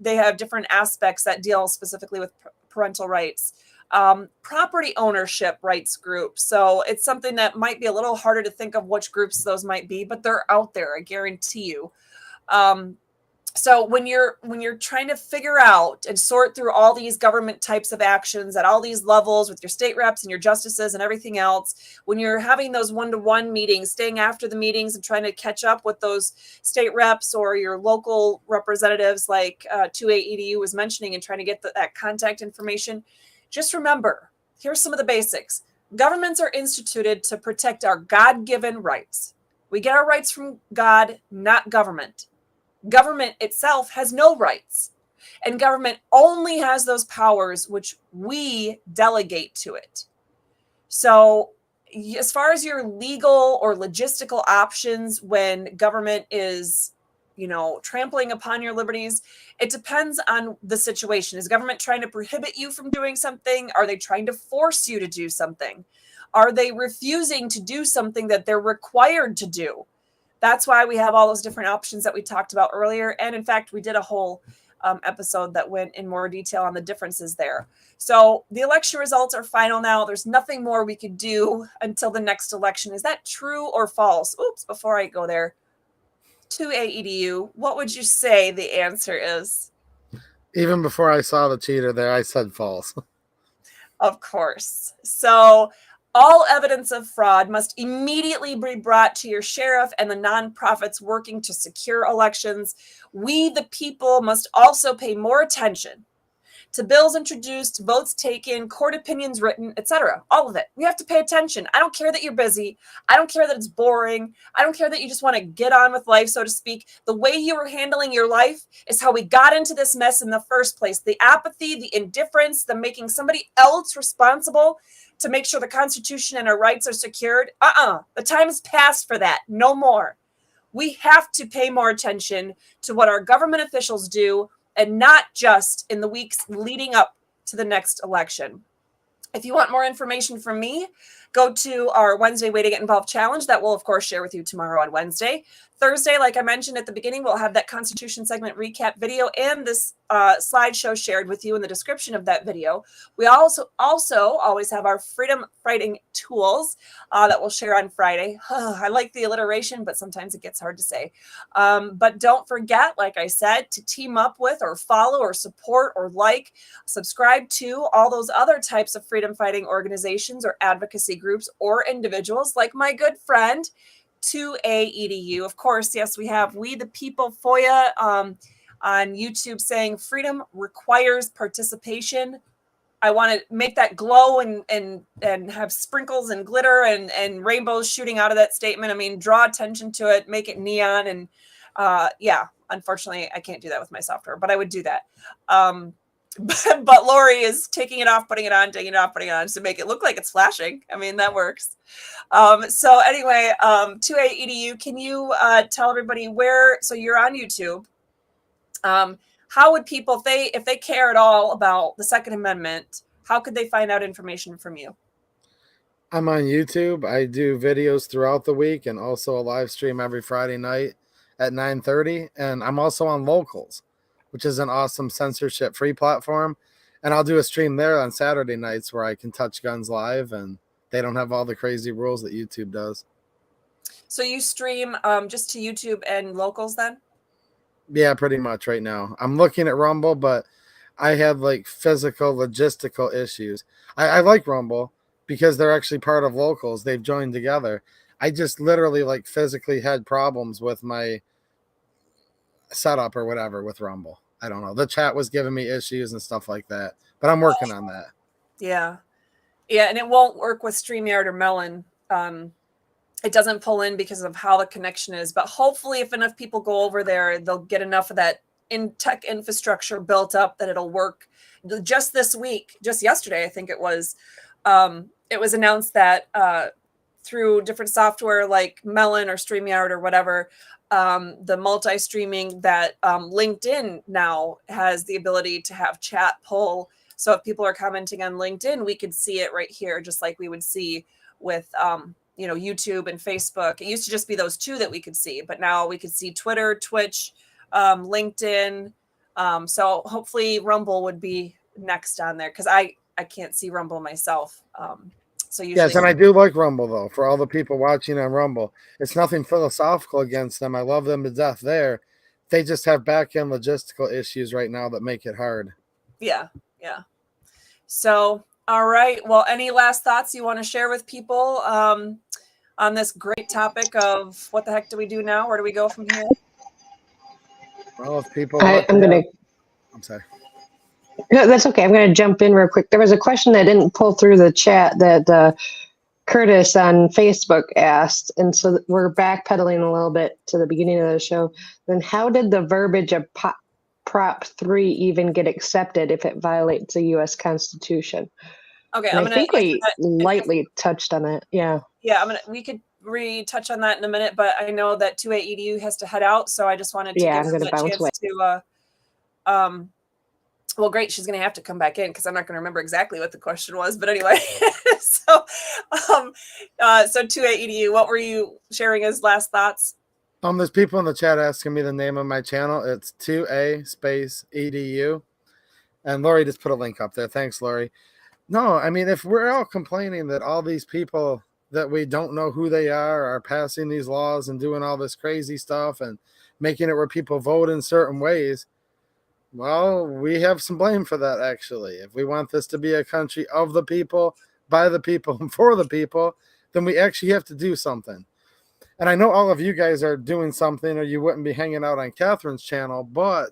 They have different aspects that deal specifically with parental rights. Property ownership rights groups. So it's something that might be a little harder to think of which groups those might be, but they're out there, I guarantee you. So when you're trying to figure out and sort through all these government types of actions at all these levels with your state reps and your justices and everything else, when you're having those one-to-one meetings, staying after the meetings and trying to catch up with those state reps or your local representatives like 2A EDU was mentioning and trying to get that contact information, just remember, here's some of the basics. Governments are instituted to protect our God-given rights. We get our rights from God, not government. Government itself has no rights, and government only has those powers which we delegate to it. So as far as your legal or logistical options when government is, trampling upon your liberties, it depends on the situation. Is government trying to prohibit you from doing something? Are they trying to force you to do something? Are they refusing to do something that they're required to do? That's why we have all those different options that we talked about earlier. And in fact, we did a whole episode that went in more detail on the differences there. So the election results are final now. There's nothing more we could do until the next election. Is that true or false? Oops, before I go there, 2A EDU, what would you say the answer is? Even before I saw the cheater there, I said false. Of course. So all evidence of fraud must immediately be brought to your sheriff and the nonprofits working to secure elections. We, the people, must also pay more attention to bills introduced, votes taken, court opinions written, etc. All of it. We have to pay attention. I don't care that you're busy. I don't care that it's boring. I don't care that you just want to get on with life, so to speak. The way you were handling your life is how we got into this mess in the first place. The apathy, the indifference, the making somebody else responsible to make sure the Constitution and our rights are secured. The time has passed for that. No more. We have to pay more attention to what our government officials do, and not just in the weeks leading up to the next election. If you want more information from me, go to our Wednesday Way to Get Involved challenge that we'll, of course, share with you tomorrow on Wednesday. Thursday, like I mentioned at the beginning, we'll have that Constitution segment recap video and this slideshow shared with you in the description of that video. We also always have our freedom fighting tools that we'll share on Friday. I like the alliteration, but sometimes it gets hard to say. But don't forget, like I said, to team up with or follow or support or subscribe to all those other types of freedom fighting organizations or advocacy groups or individuals like my good friend 2A EDU. Of course, yes, we have We the People FOIA on YouTube saying freedom requires participation. I want to make that glow and have sprinkles and glitter and rainbows shooting out of that statement. I mean, draw attention to it, make it neon. And unfortunately, I can't do that with my software, but I would do that. But Lori is taking it off, putting it on, taking it off, putting it on to make it look like it's flashing. I mean, that works. So anyway, 2A EDU, can you tell everybody where, so you're on YouTube. How would people, if they care at all about the Second Amendment, how could they find out information from you? I'm on YouTube. I do videos throughout the week and also a live stream every Friday night at 9:30. And I'm also on Locals, which is an awesome censorship-free platform. And I'll do a stream there on Saturday nights where I can touch guns live, and they don't have all the crazy rules that YouTube does. So you stream just to YouTube and Locals then? Yeah, pretty much right now. I'm looking at Rumble, but I had like physical, logistical issues. I like Rumble because they're actually part of Locals. They've joined together. I just literally like physically had problems with my setup or whatever with Rumble. I don't know. The chat was giving me issues and stuff like that, but I'm working on that. Yeah. Yeah. And it won't work with StreamYard or Melon. It doesn't pull in because of how the connection is, but hopefully if enough people go over there, they'll get enough of that tech infrastructure built up that it'll work. Just this week, just yesterday, I think it was announced that through different software like Melon or StreamYard or whatever, the multi-streaming that LinkedIn now has the ability to have chat pull. So if people are commenting on LinkedIn, we could see it right here, just like we would see with YouTube and Facebook. It used to just be those two that we could see, but now we could see Twitter, Twitch, LinkedIn. So hopefully Rumble would be next on there, because I can't see Rumble myself. So usually, yes, and I do like Rumble though. For all the people watching on Rumble, it's nothing philosophical against them. I love them to death there. They just have back end logistical issues right now that make it hard. Yeah. So, all right. Well, any last thoughts you want to share with people on this great topic of what the heck do we do now? Where do we go from here? Well, if people I'm sorry. No, that's okay. I'm going to jump in real quick. There was a question that didn't pull through the chat that Curtis on Facebook asked, and so we're backpedaling a little bit to the beginning of the show. Then how did the verbiage of Prop 3 even get accepted if it violates the U.S. Constitution? Okay, I think we lightly touched on it. Yeah. Yeah, we could retouch on that in a minute, but I know that 2A-EDU has to head out, so I just wanted to give them a chance to. Well, great. She's going to have to come back in because I'm not going to remember exactly what the question was. But anyway, so 2A-EDU, what were you sharing as last thoughts? There's people in the chat asking me the name of my channel. It's 2A space EDU. And Lori just put a link up there. Thanks, Lori. No, I mean, if we're all complaining that all these people that we don't know who they are passing these laws and doing all this crazy stuff and making it where people vote in certain ways, well, we have some blame for that, actually. If we want this to be a country of the people, by the people, and for the people, then we actually have to do something. And I know all of you guys are doing something, or you wouldn't be hanging out on Catherine's channel, but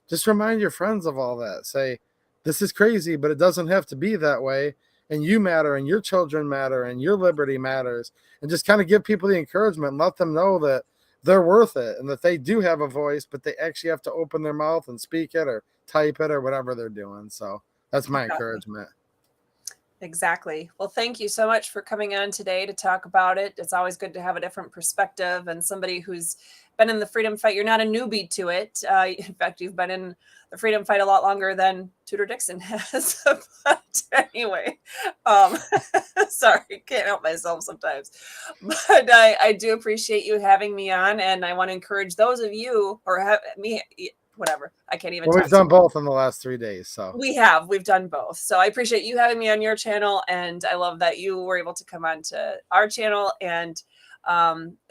just remind your friends of all that. Say, this is crazy, but it doesn't have to be that way. And you matter, and your children matter, and your liberty matters. And just kind of give people the encouragement and let them know that they're worth it and that they do have a voice, but they actually have to open their mouth and speak it or type it or whatever they're doing. So that's my encouragement. Exactly. Well, thank you so much for coming on today to talk about it. It's always good to have a different perspective and somebody who's been in the freedom fight. You're not a newbie to it. In fact, you've been in the freedom fight a lot longer than Tudor Dixon has. But anyway, sorry, can't help myself sometimes. But I do appreciate you having me on, and I want to encourage those of you or have me. Whatever. I can't even. Well, we've done both in the last 3 days. So we've done both. So I appreciate you having me on your channel. And I love that you were able to come on to our channel. And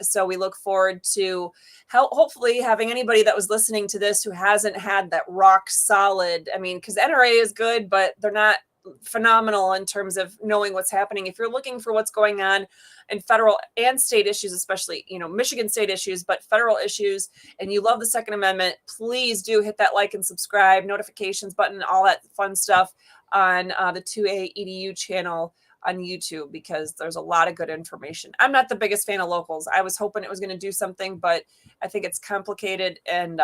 so we look forward to hopefully having anybody that was listening to this who hasn't had that rock solid. I mean, because NRA is good, but they're not phenomenal in terms of knowing what's happening. If you're looking for what's going on in federal and state issues, especially, Michigan state issues, but federal issues, and you love the Second Amendment, please do hit that like and subscribe, notifications button, all that fun stuff on the 2A-EDU channel on YouTube, because there's a lot of good information. I'm not the biggest fan of Locals. I was hoping it was going to do something, but I think it's complicated, and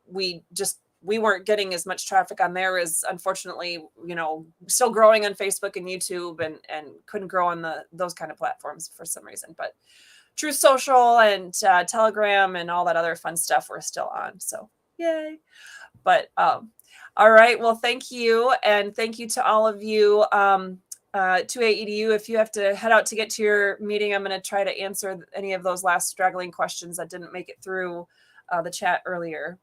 we weren't getting as much traffic on there as, unfortunately, still growing on Facebook and YouTube, and couldn't grow on those kind of platforms for some reason. But Truth Social and Telegram and all that other fun stuff we're still on. So Yay. But all right. Well, thank you. And thank you to all of you. 2A-EDU, if you have to head out to get to your meeting, I'm going to try to answer any of those last straggling questions that didn't make it through the chat earlier.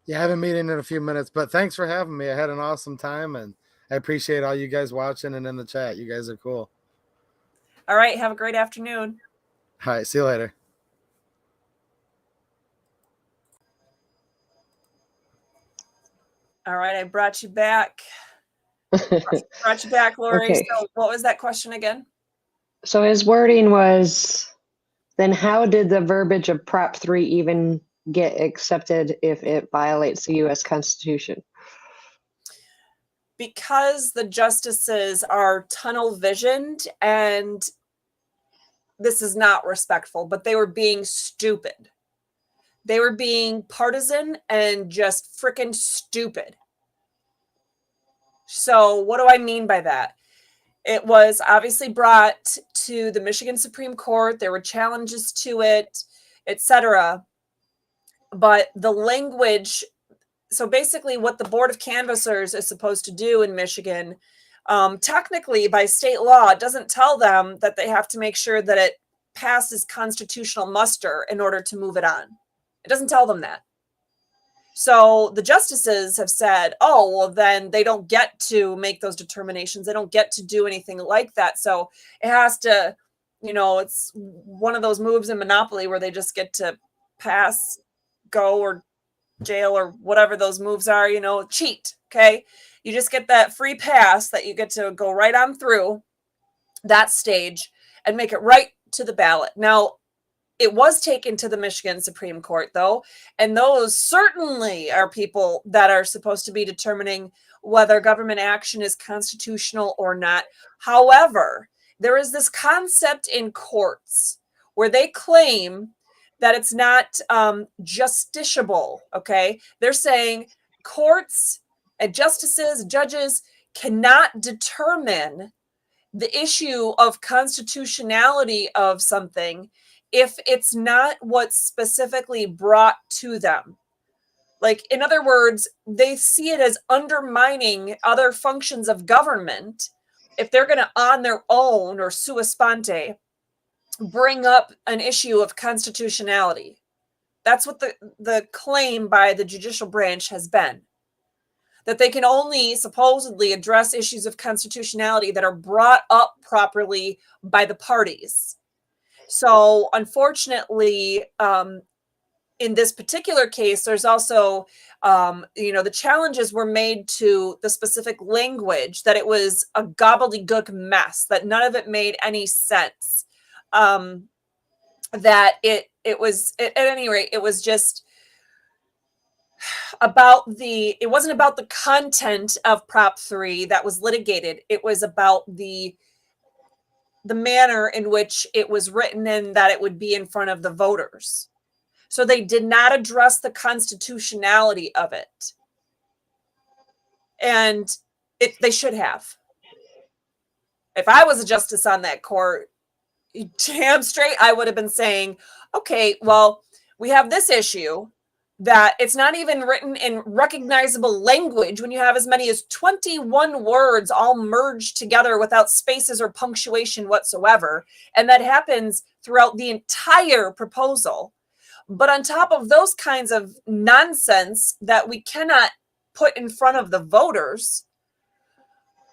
Yeah, I have a meeting in a few minutes, but thanks for having me. I had an awesome time, and I appreciate all you guys watching and in the chat. You guys are cool. All right. Have a great afternoon. All right. See you later. All right. I brought you back. Brought you back, Lori. Okay. So what was that question again? So his wording was, then how did the verbiage of Prop 3 even get accepted if it violates the U.S. Constitution? Because the justices are tunnel visioned, and this is not respectful, but they were being stupid. They were being partisan and just freaking stupid. So what do I mean by that? It was obviously brought to the Michigan Supreme Court. There were challenges to it, etc. But the language, so basically what the Board of Canvassers is supposed to do in Michigan, technically by state law, it doesn't tell them that they have to make sure that it passes constitutional muster in order to move it on. It doesn't tell them that. So the justices have said, oh, well, then they don't get to make those determinations. They don't get to do anything like that. So it has to, it's one of those moves in Monopoly where they just get to pass, go, or jail, or whatever those moves are, cheat. Okay. You just get that free pass that you get to go right on through that stage and make it right to the ballot. Now, it was taken to the Michigan Supreme Court, though, and those certainly are people that are supposed to be determining whether government action is constitutional or not. However, there is this concept in courts where they claim that it's not justiciable, okay? They're saying courts and justices, judges cannot determine the issue of constitutionality of something if it's not what's specifically brought to them. Like, in other words, they see it as undermining other functions of government if they're going to, on their own or sua sponte, bring up an issue of constitutionality. That's what the claim by the judicial branch has been. That they can only supposedly address issues of constitutionality that are brought up properly by the parties. So unfortunately, in this particular case, there's also, the challenges were made to the specific language, that it was a gobbledygook mess, that none of it made any sense. That it was, at any rate, it was just it wasn't about the content of Prop 3 that was litigated. It was about the manner in which it was written and that it would be in front of the voters. So they did not address the constitutionality of it. And they should have. If I was a justice on that court, damn straight, I would have been saying, okay, well, we have this issue that it's not even written in recognizable language when you have as many as 21 words all merged together without spaces or punctuation whatsoever. And that happens throughout the entire proposal. But on top of those kinds of nonsense that we cannot put in front of the voters,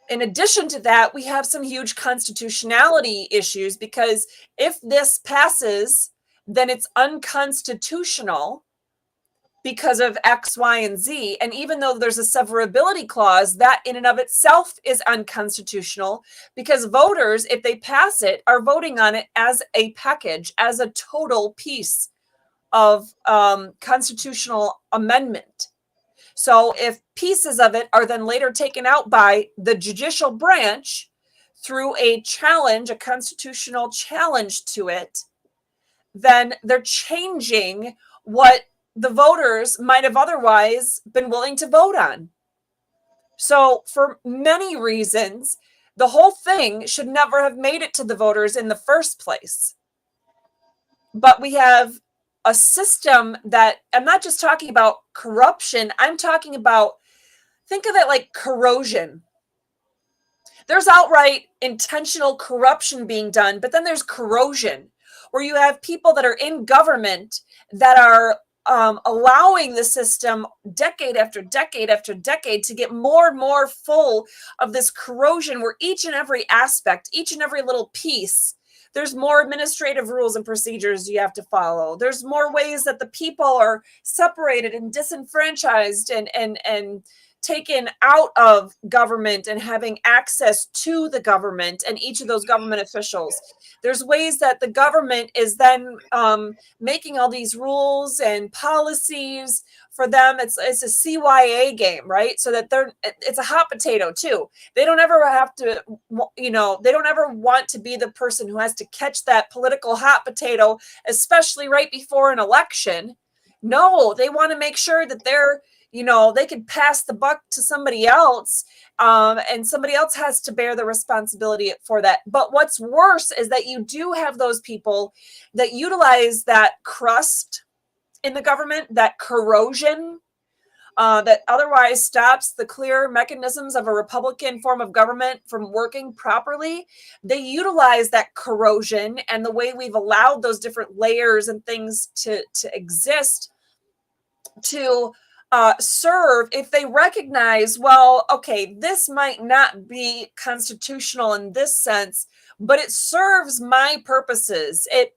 in addition to that, we have some huge constitutionality issues, because if this passes, then it's unconstitutional because of X, Y, and Z. And even though there's a severability clause, that in and of itself is unconstitutional, because voters, if they pass it, are voting on it as a package, as a total piece of constitutional amendment. So if pieces of it are then later taken out by the judicial branch through a challenge, a constitutional challenge to it, then they're changing what the voters might have otherwise been willing to vote on. So for many reasons, the whole thing should never have made it to the voters in the first place. But we have a system that, I'm not just talking about corruption, I'm talking about, think of it like corrosion. There's outright intentional corruption being done, but then there's corrosion, where you have people that are in government that are allowing the system decade after decade after decade to get more and more full of this corrosion, where each and every aspect, each and every little piece, there's more administrative rules and procedures you have to follow. There's more ways that the people are separated and disenfranchised and taken out of government and having access to the government and each of those government officials. There's ways that the government is then making all these rules and policies for them. It's a CYA game, right? So that it's a hot potato too. They don't ever have to, they don't ever want to be the person who has to catch that political hot potato, especially right before an election. No, they want to make sure that they're, they can pass the buck to somebody else, and somebody else has to bear the responsibility for that. But what's worse is that you do have those people that utilize that crust in the government, that corrosion, that otherwise stops the clear mechanisms of a Republican form of government from working properly. They utilize that corrosion and the way we've allowed those different layers and things to exist to serve, if they recognize, well, okay, this might not be constitutional in this sense, but it serves my purposes. It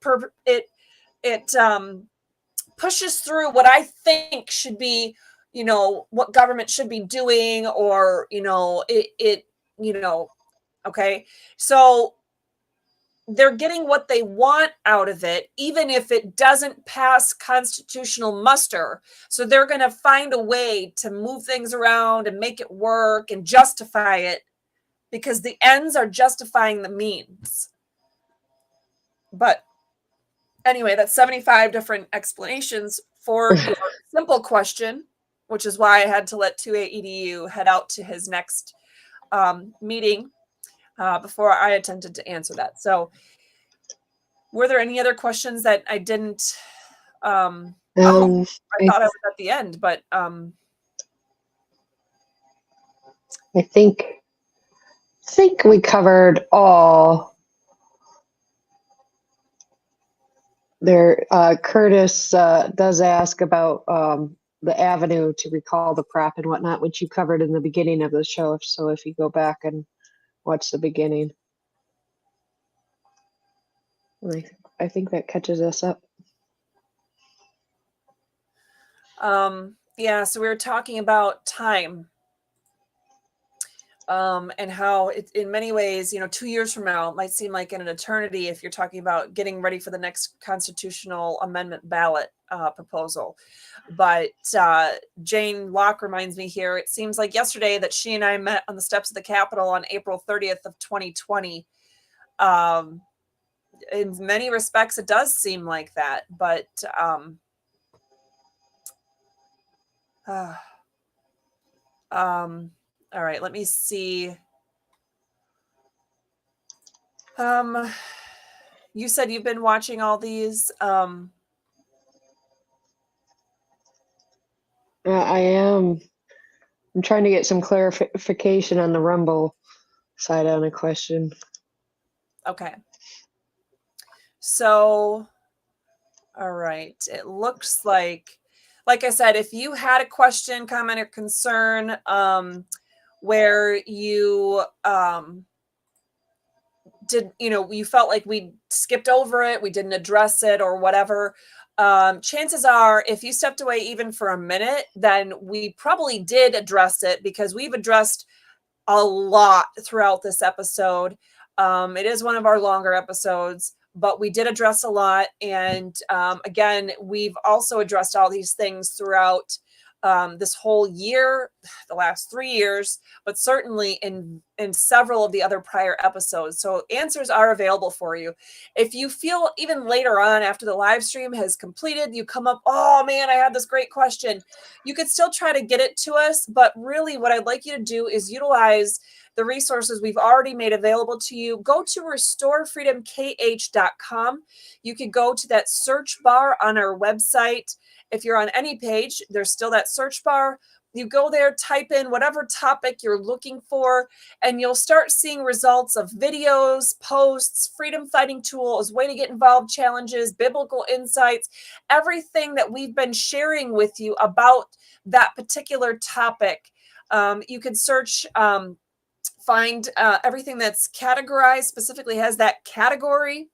pushes through what I think should be, what government should be doing, or, okay. So they're getting what they want out of it, even if it doesn't pass constitutional muster. So they're going to find a way to move things around and make it work and justify it, because the ends are justifying the means. But anyway, that's 75 different explanations for your simple question, which is why I had to let 2A-EDU head out to his next meeting before I attempted to answer that. So were there any other questions that I didn't? I thought I was at the end, but I think we covered all. There, Curtis does ask about the avenue to recall the prop and whatnot, which you covered in the beginning of the show. So if you go back and watch the beginning, I think that catches us up. Yeah, so we were talking about time, and how it, in many ways, 2 years from now, it might seem like an eternity if you're talking about getting ready for the next constitutional amendment ballot proposal. But Jane Locke reminds me here, it seems like yesterday that she and I met on the steps of the Capitol on April 30th of 2020. In many respects, it does seem like that, but all right, let me see. You said you've been watching all these. I am. I'm trying to get some clarification on the Rumble side on a question. Okay. So, all right. It looks like I said, if you had a question, comment, or concern, where you you felt like we skipped over it, we didn't address it, or whatever, chances are, if you stepped away even for a minute, then we probably did address it, because we've addressed a lot throughout this episode. It is one of our longer episodes, but we did address a lot. And again, we've also addressed all these things throughout this whole year, the last 3 years, but certainly in several of the other prior episodes. So answers are available for you. If you feel even later on after the live stream has completed, you come up, oh man, I had this great question. You could still try to get it to us, but really what I'd like you to do is utilize the resources we've already made available to you. Go to restorefreedomkh.com. You could go to that search bar on our website. If you're on any page, there's still that search bar. You go there, type in whatever topic you're looking for, and you'll start seeing results of videos, posts, freedom fighting tools, way to get involved challenges, biblical insights, everything that we've been sharing with you about that particular topic. You can search, find everything that's categorized, specifically has that category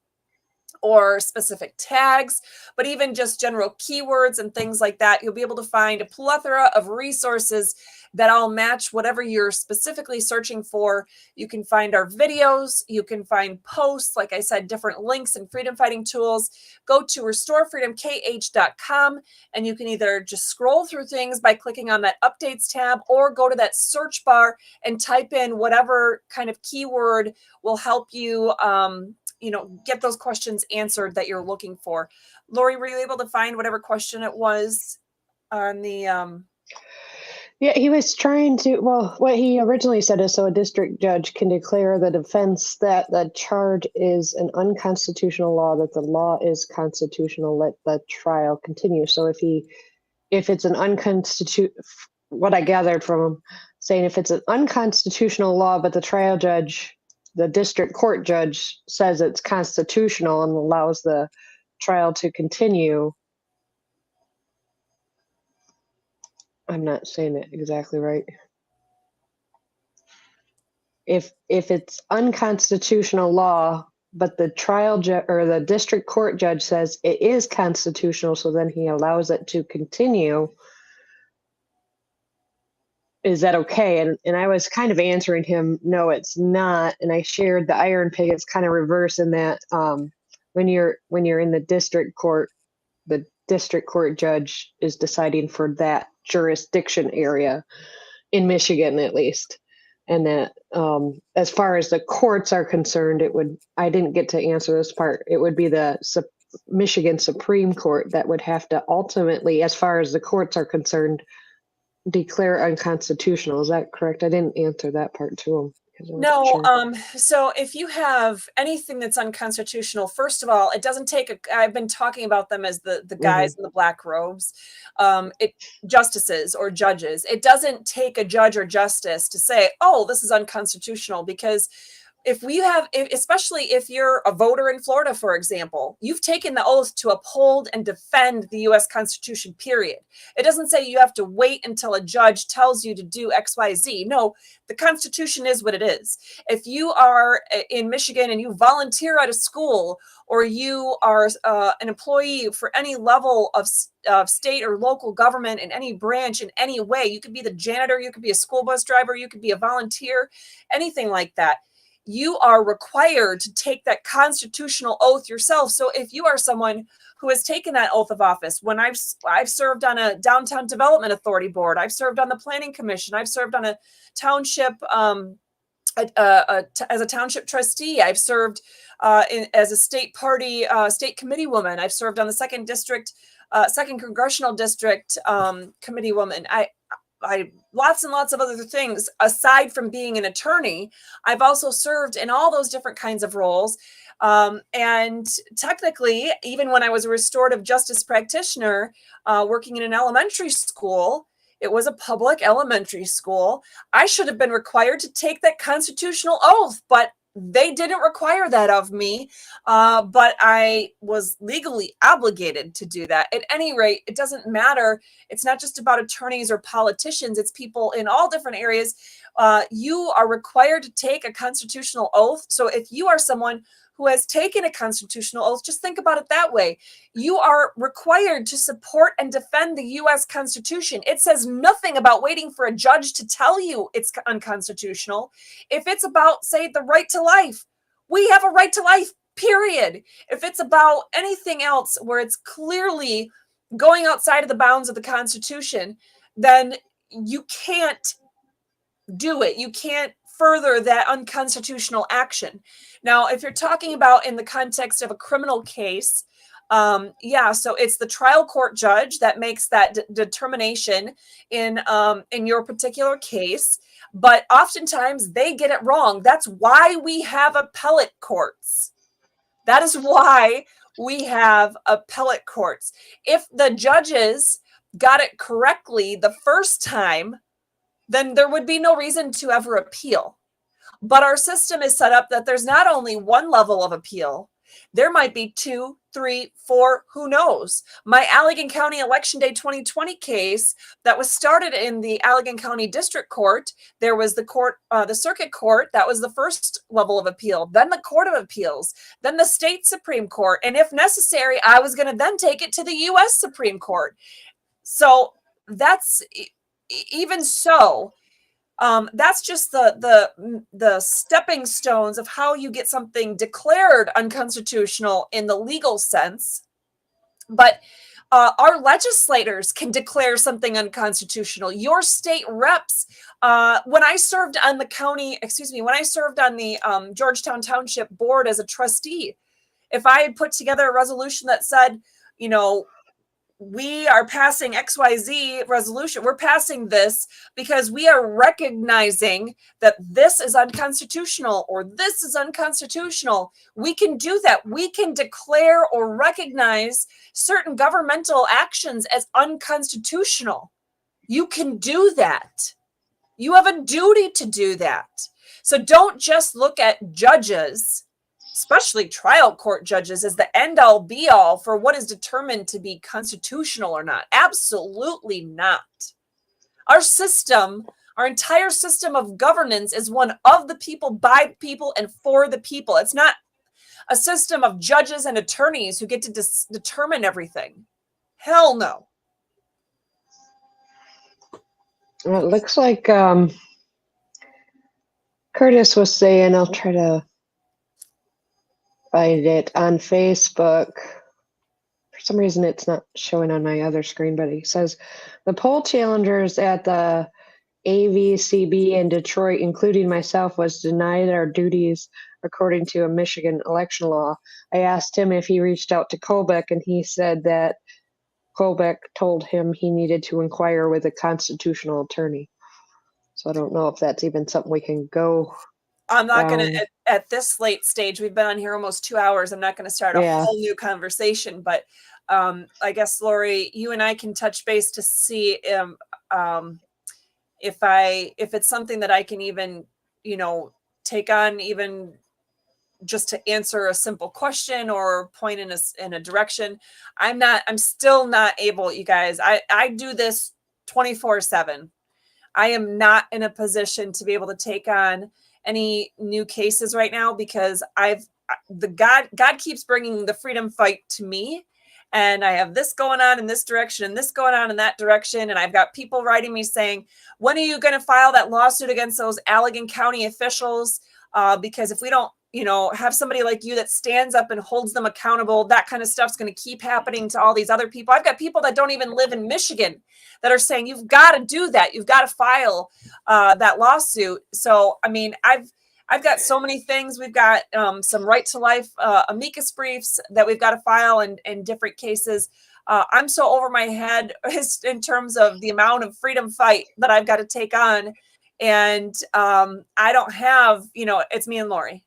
or specific tags, but even just general keywords and things like that. You'll be able to find a plethora of resources that all match whatever you're specifically searching for. You can find our videos, you can find posts, like I said, different links and freedom fighting tools. Go to restorefreedomkh.com and you can either just scroll through things by clicking on that updates tab, or go to that search bar and type in whatever kind of keyword will help you get those questions answered that you're looking for. Lori, were you able to find whatever question it was on the Yeah, he was trying to, well, what he originally said is so a district judge can declare the defense that the charge is an unconstitutional law, that the law is constitutional, let the trial continue. So if it's an what I gathered from him saying, if it's an unconstitutional law, but the trial judge, the district court judge says it's constitutional and allows the trial to continue. I'm not saying it exactly right. If it's unconstitutional law, but the trial judge or the district court judge says it is constitutional, so then he allows it to continue, is that okay? And I was kind of answering him, no, it's not. And I shared the iron pig. It's kind of reverse in that when you're in the district court judge is deciding for that jurisdiction area in Michigan, at least. And that as far as the courts are concerned, I didn't get to answer this part. It would be the Michigan Supreme Court that would have to ultimately, as far as the courts are concerned, declare unconstitutional. Is that correct? I didn't answer that part to him. No. Sure. So if you have anything that's unconstitutional, first of all, it doesn't take I've been talking about them as the guys in the black robes, justices or judges. It doesn't take a judge or justice to say, oh, this is unconstitutional, because especially if you're a voter in Florida, for example, you've taken the oath to uphold and defend the U.S. Constitution, period. It doesn't say you have to wait until a judge tells you to do X, Y, Z. No, the Constitution is what it is. If you are in Michigan and you volunteer at a school, or you are an employee for any level of state or local government in any branch in any way, you could be the janitor, you could be a school bus driver, you could be a volunteer, anything like that. You are required to take that constitutional oath yourself. So if you are someone who has taken that oath of office, when I've served on a downtown development authority board, I've served on the planning commission, I've served on a township as a township trustee, I've served as a state committee woman, I've served on the second congressional district committee woman. I lots and lots of other things aside from being an attorney. I've also served in all those different kinds of roles. And technically, even when I was a restorative justice practitioner working in an elementary school, it was a public elementary school, I should have been required to take that constitutional oath, but they didn't require that of me, but I was legally obligated to do that. At any rate, it doesn't matter. It's not just about attorneys or politicians. It's people in all different areas. You are required to take a constitutional oath. So if you are someone who has taken a constitutional oath, just think about it that way. You are required to support and defend the U.S. Constitution. It says nothing about waiting for a judge to tell you it's unconstitutional. If it's about, say, the right to life, we have a right to life, period. If it's about anything else where it's clearly going outside of the bounds of the Constitution, then you can't do it. You can't further that unconstitutional action. Now, if you're talking about in the context of a criminal case, so it's the trial court judge that makes that determination in your particular case. But oftentimes they get it wrong. That's why we have appellate courts. That is why we have appellate courts. If the judges got it correctly the first time, then there would be no reason to ever appeal. But our system is set up that there's not only one level of appeal, there might be 2, 3, 4, who knows? My Allegan County Election Day 2020 case that was started in the Allegan County District Court, there was the court, the circuit court, that was the first level of appeal, then the Court of Appeals, then the state Supreme Court, and if necessary, I was going to then take it to the U.S. Supreme Court. So that's even so. That's just the stepping stones of how you get something declared unconstitutional in the legal sense. But our legislators can declare something unconstitutional. Your state reps, when I served on the Georgetown Township Board as a trustee, if I had put together a resolution that said, we are passing XYZ resolution. We're passing this because we are recognizing that this is unconstitutional or this is unconstitutional. We can do that. We can declare or recognize certain governmental actions as unconstitutional. You can do that. You have a duty to do that. So don't just look at judges, especially trial court judges, as the end all be all for what is determined to be constitutional or not. Absolutely not. Our system, our entire system of governance is one of the people, by people, and for the people. It's not a system of judges and attorneys who get to determine everything. Hell no. Well, it looks like Curtis was saying, I'll try to find it on Facebook. For some reason, it's not showing on my other screen, but he says the poll challengers at the AVCB in Detroit, including myself, was denied our duties according to a Michigan election law. I asked him if he reached out to Colbeck, and he said that Colbeck told him he needed to inquire with a constitutional attorney. So I don't know if that's even something we can go. I'm not going to, at this late stage, we've been on here almost 2 hours. I'm not going to start a whole new conversation, but I guess, Lori, you and I can touch base to see if it's something that I can even, take on, even just to answer a simple question or point in a direction. I'm still not able, you guys. I do this 24/7. I am not in a position to be able to take on any new cases right now because God keeps bringing the freedom fight to me, and I have this going on in this direction and this going on in that direction. And I've got people writing me saying, when are you going to file that lawsuit against those Allegan County officials? Because if we don't, have somebody like you that stands up and holds them accountable, that kind of stuff's going to keep happening to all these other people. I've got people that don't even live in Michigan that are saying, you've got to do that. You've got to file that lawsuit. So, I mean, I've got so many things. We've got some right to life amicus briefs that we've got to file in different cases. I'm so over my head in terms of the amount of freedom fight that I've got to take on. And I don't have, it's me and Lori.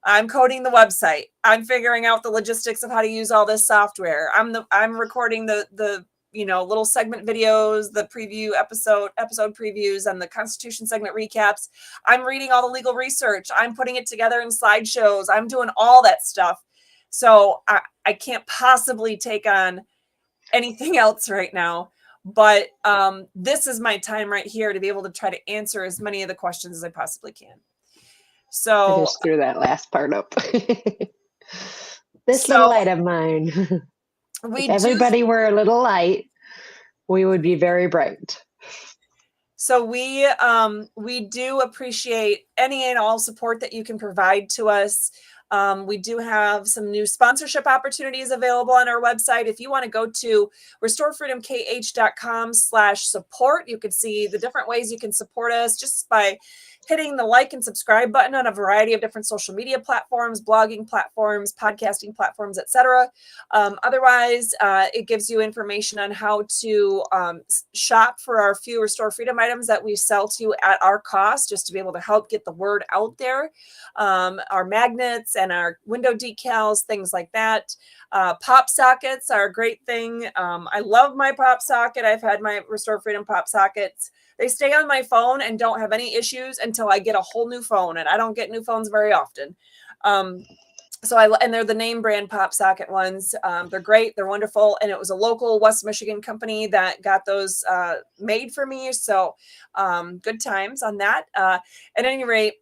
I'm coding the website. I'm figuring out the logistics of how to use all this software. I'm recording the little segment videos, the preview episode previews, and the Constitution segment recaps. I'm reading all the legal research. I'm putting it together in slideshows. I'm doing all that stuff. So I can't possibly take on anything else right now. But this is my time right here to be able to try to answer as many of the questions as I possibly can. So I just threw that last part up. This little light of mine. If everybody were a little light, we would be very bright. So we do appreciate any and all support that you can provide to us. We do have some new sponsorship opportunities available on our website. If you want to go to restorefreedomkh.com/support, you can see the different ways you can support us just by hitting the like and subscribe button on a variety of different social media platforms, blogging platforms, podcasting platforms, etc. Otherwise, it gives you information on how to shop for our few Restore Freedom items that we sell to you at our cost, just to be able to help get the word out there. Our magnets and our window decals, things like that. Pop sockets are a great thing. I love my pop socket. I've had my Restore Freedom pop sockets. They stay on my phone and don't have any issues until I get a whole new phone, and I don't get new phones very often. And they're the name brand pop socket ones. They're great. They're wonderful. And it was a local West Michigan company that got those made for me. So good times on that. At any rate,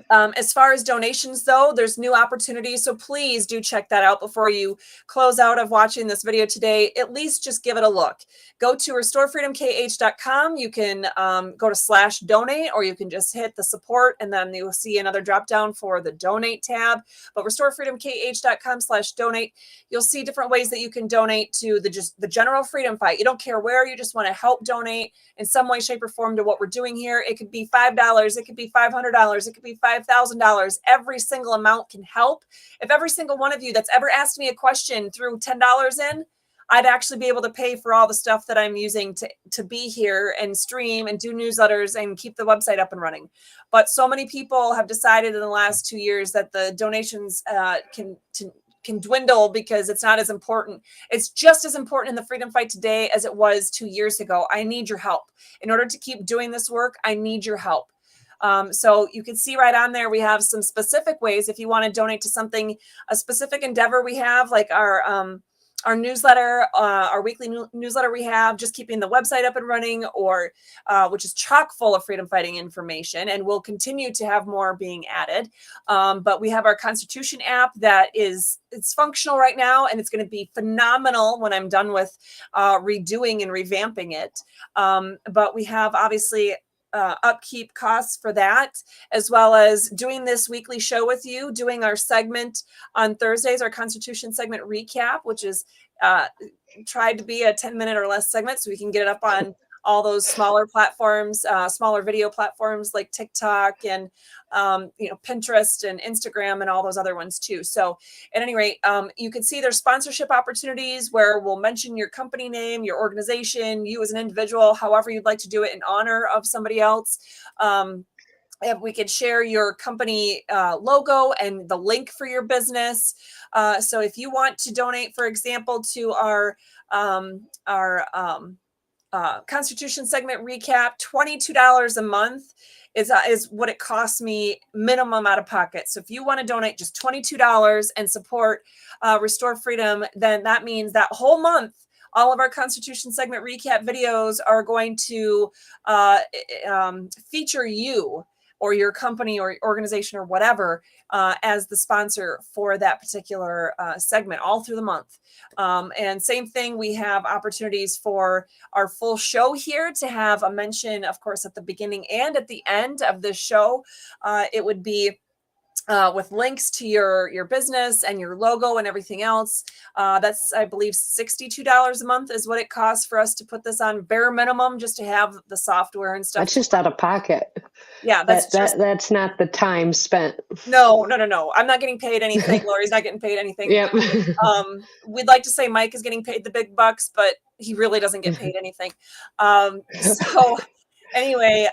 as far as donations, though, there's new opportunities. So please do check that out before you close out of watching this video today. At least just give it a look. Go to restorefreedomkh.com. You can go to /donate, or you can just hit the support, and then you'll see another drop down for the donate tab. But restorefreedomkh.com/donate. You'll see different ways that you can donate to the general freedom fight. You don't care where, you just want to help donate in some way, shape, or form to what we're doing here. It could be $5, it could be $500, it could be $5,000. Every single amount can help. If every single one of you that's ever asked me a question threw $10 in, I'd actually be able to pay for all the stuff that I'm using to be here and stream and do newsletters and keep the website up and running. But so many people have decided in the last 2 years that the donations can dwindle because it's not as important. It's just as important in the freedom fight today as it was 2 years ago. I need your help. In order to keep doing this work, I need your help. So you can see right on there, we have some specific ways if you want to donate to something, a specific endeavor we have, like our newsletter, our weekly newsletter we have, just keeping the website up and running, or which is chock full of freedom fighting information, and we'll continue to have more being added. But we have our Constitution app that it's functional right now, and it's going to be phenomenal when I'm done with redoing and revamping it. But we have obviously upkeep costs for that, as well as doing this weekly show with you, doing our segment on Thursdays, our Constitution segment recap, which is tried to be a 10-minute or less segment so we can get it up on all those smaller platforms, smaller video platforms like TikTok and Pinterest and Instagram and all those other ones too. So at any rate, you can see there's sponsorship opportunities where we'll mention your company name, your organization, you as an individual, however you'd like to do it in honor of somebody else. If we could share your company logo and the link for your business. So if you want to donate, for example, to our Constitution segment recap, $22 a month is what it costs me minimum out of pocket. So if you want to donate just $22 and support Restore Freedom, then that means that whole month, all of our Constitution segment recap videos are going to feature you or your company or organization or whatever as the sponsor for that particular segment all through the month. And same thing, we have opportunities for our full show here to have a mention, of course, at the beginning and at the end of the show. It would be with links to your business and your logo and everything else. That's, I believe, $62 a month is what it costs for us to put this on, bare minimum, just to have the software and stuff. That's just out of pocket. Yeah, that's not the time spent. No. I'm not getting paid anything. Lori's not getting paid anything. Yep. We'd like to say Mike is getting paid the big bucks, but he really doesn't get paid anything. So anyway,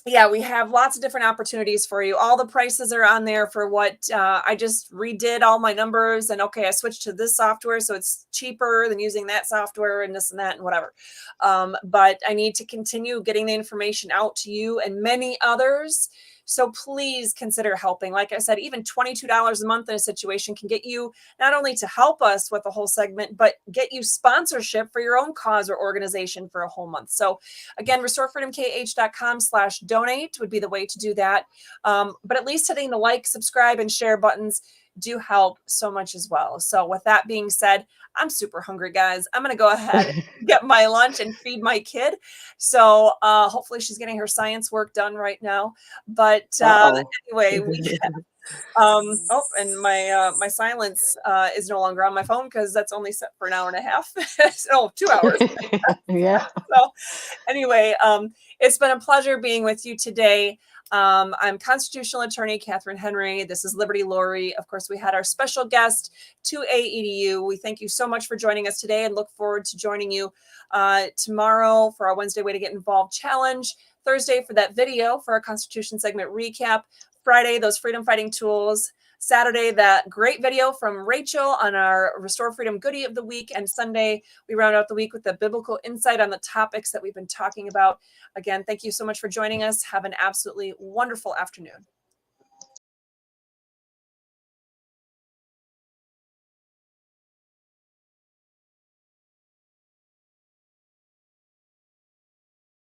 yeah, we have lots of different opportunities for you. All the prices are on there for what I just redid all my numbers, and okay, I switched to this software, so it's cheaper than using that software and this and that and whatever. But I need to continue getting the information out to you and many others. So please consider helping. Like I said, even $22 a month in a situation can get you not only to help us with the whole segment, but get you sponsorship for your own cause or organization for a whole month. So again, restorefreedomkh.com/donate would be the way to do that. But at least hitting the like, subscribe, and share buttons do help so much as well. So with that being said, I'm super hungry, guys. I'm going to go ahead and get my lunch and feed my kid. So hopefully she's getting her science work done right now. But anyway, And my silence is no longer on my phone because that's only set for an hour and a half. So 2 hours. Yeah. So anyway, it's been a pleasure being with you today. I'm constitutional attorney Catherine Henry. This is Liberty Laurie. Of course, we had our special guest, 2A-EDU. We thank you so much for joining us today and look forward to joining you tomorrow for our Wednesday Way to Get Involved challenge, Thursday for that video for our Constitution segment recap, Friday, those freedom fighting tools, Saturday, that great video from Rachel on our Restore Freedom Goodie of the Week, and Sunday, we round out the week with the biblical insight on the topics that we've been talking about. Again, thank you so much for joining us. Have an absolutely wonderful afternoon.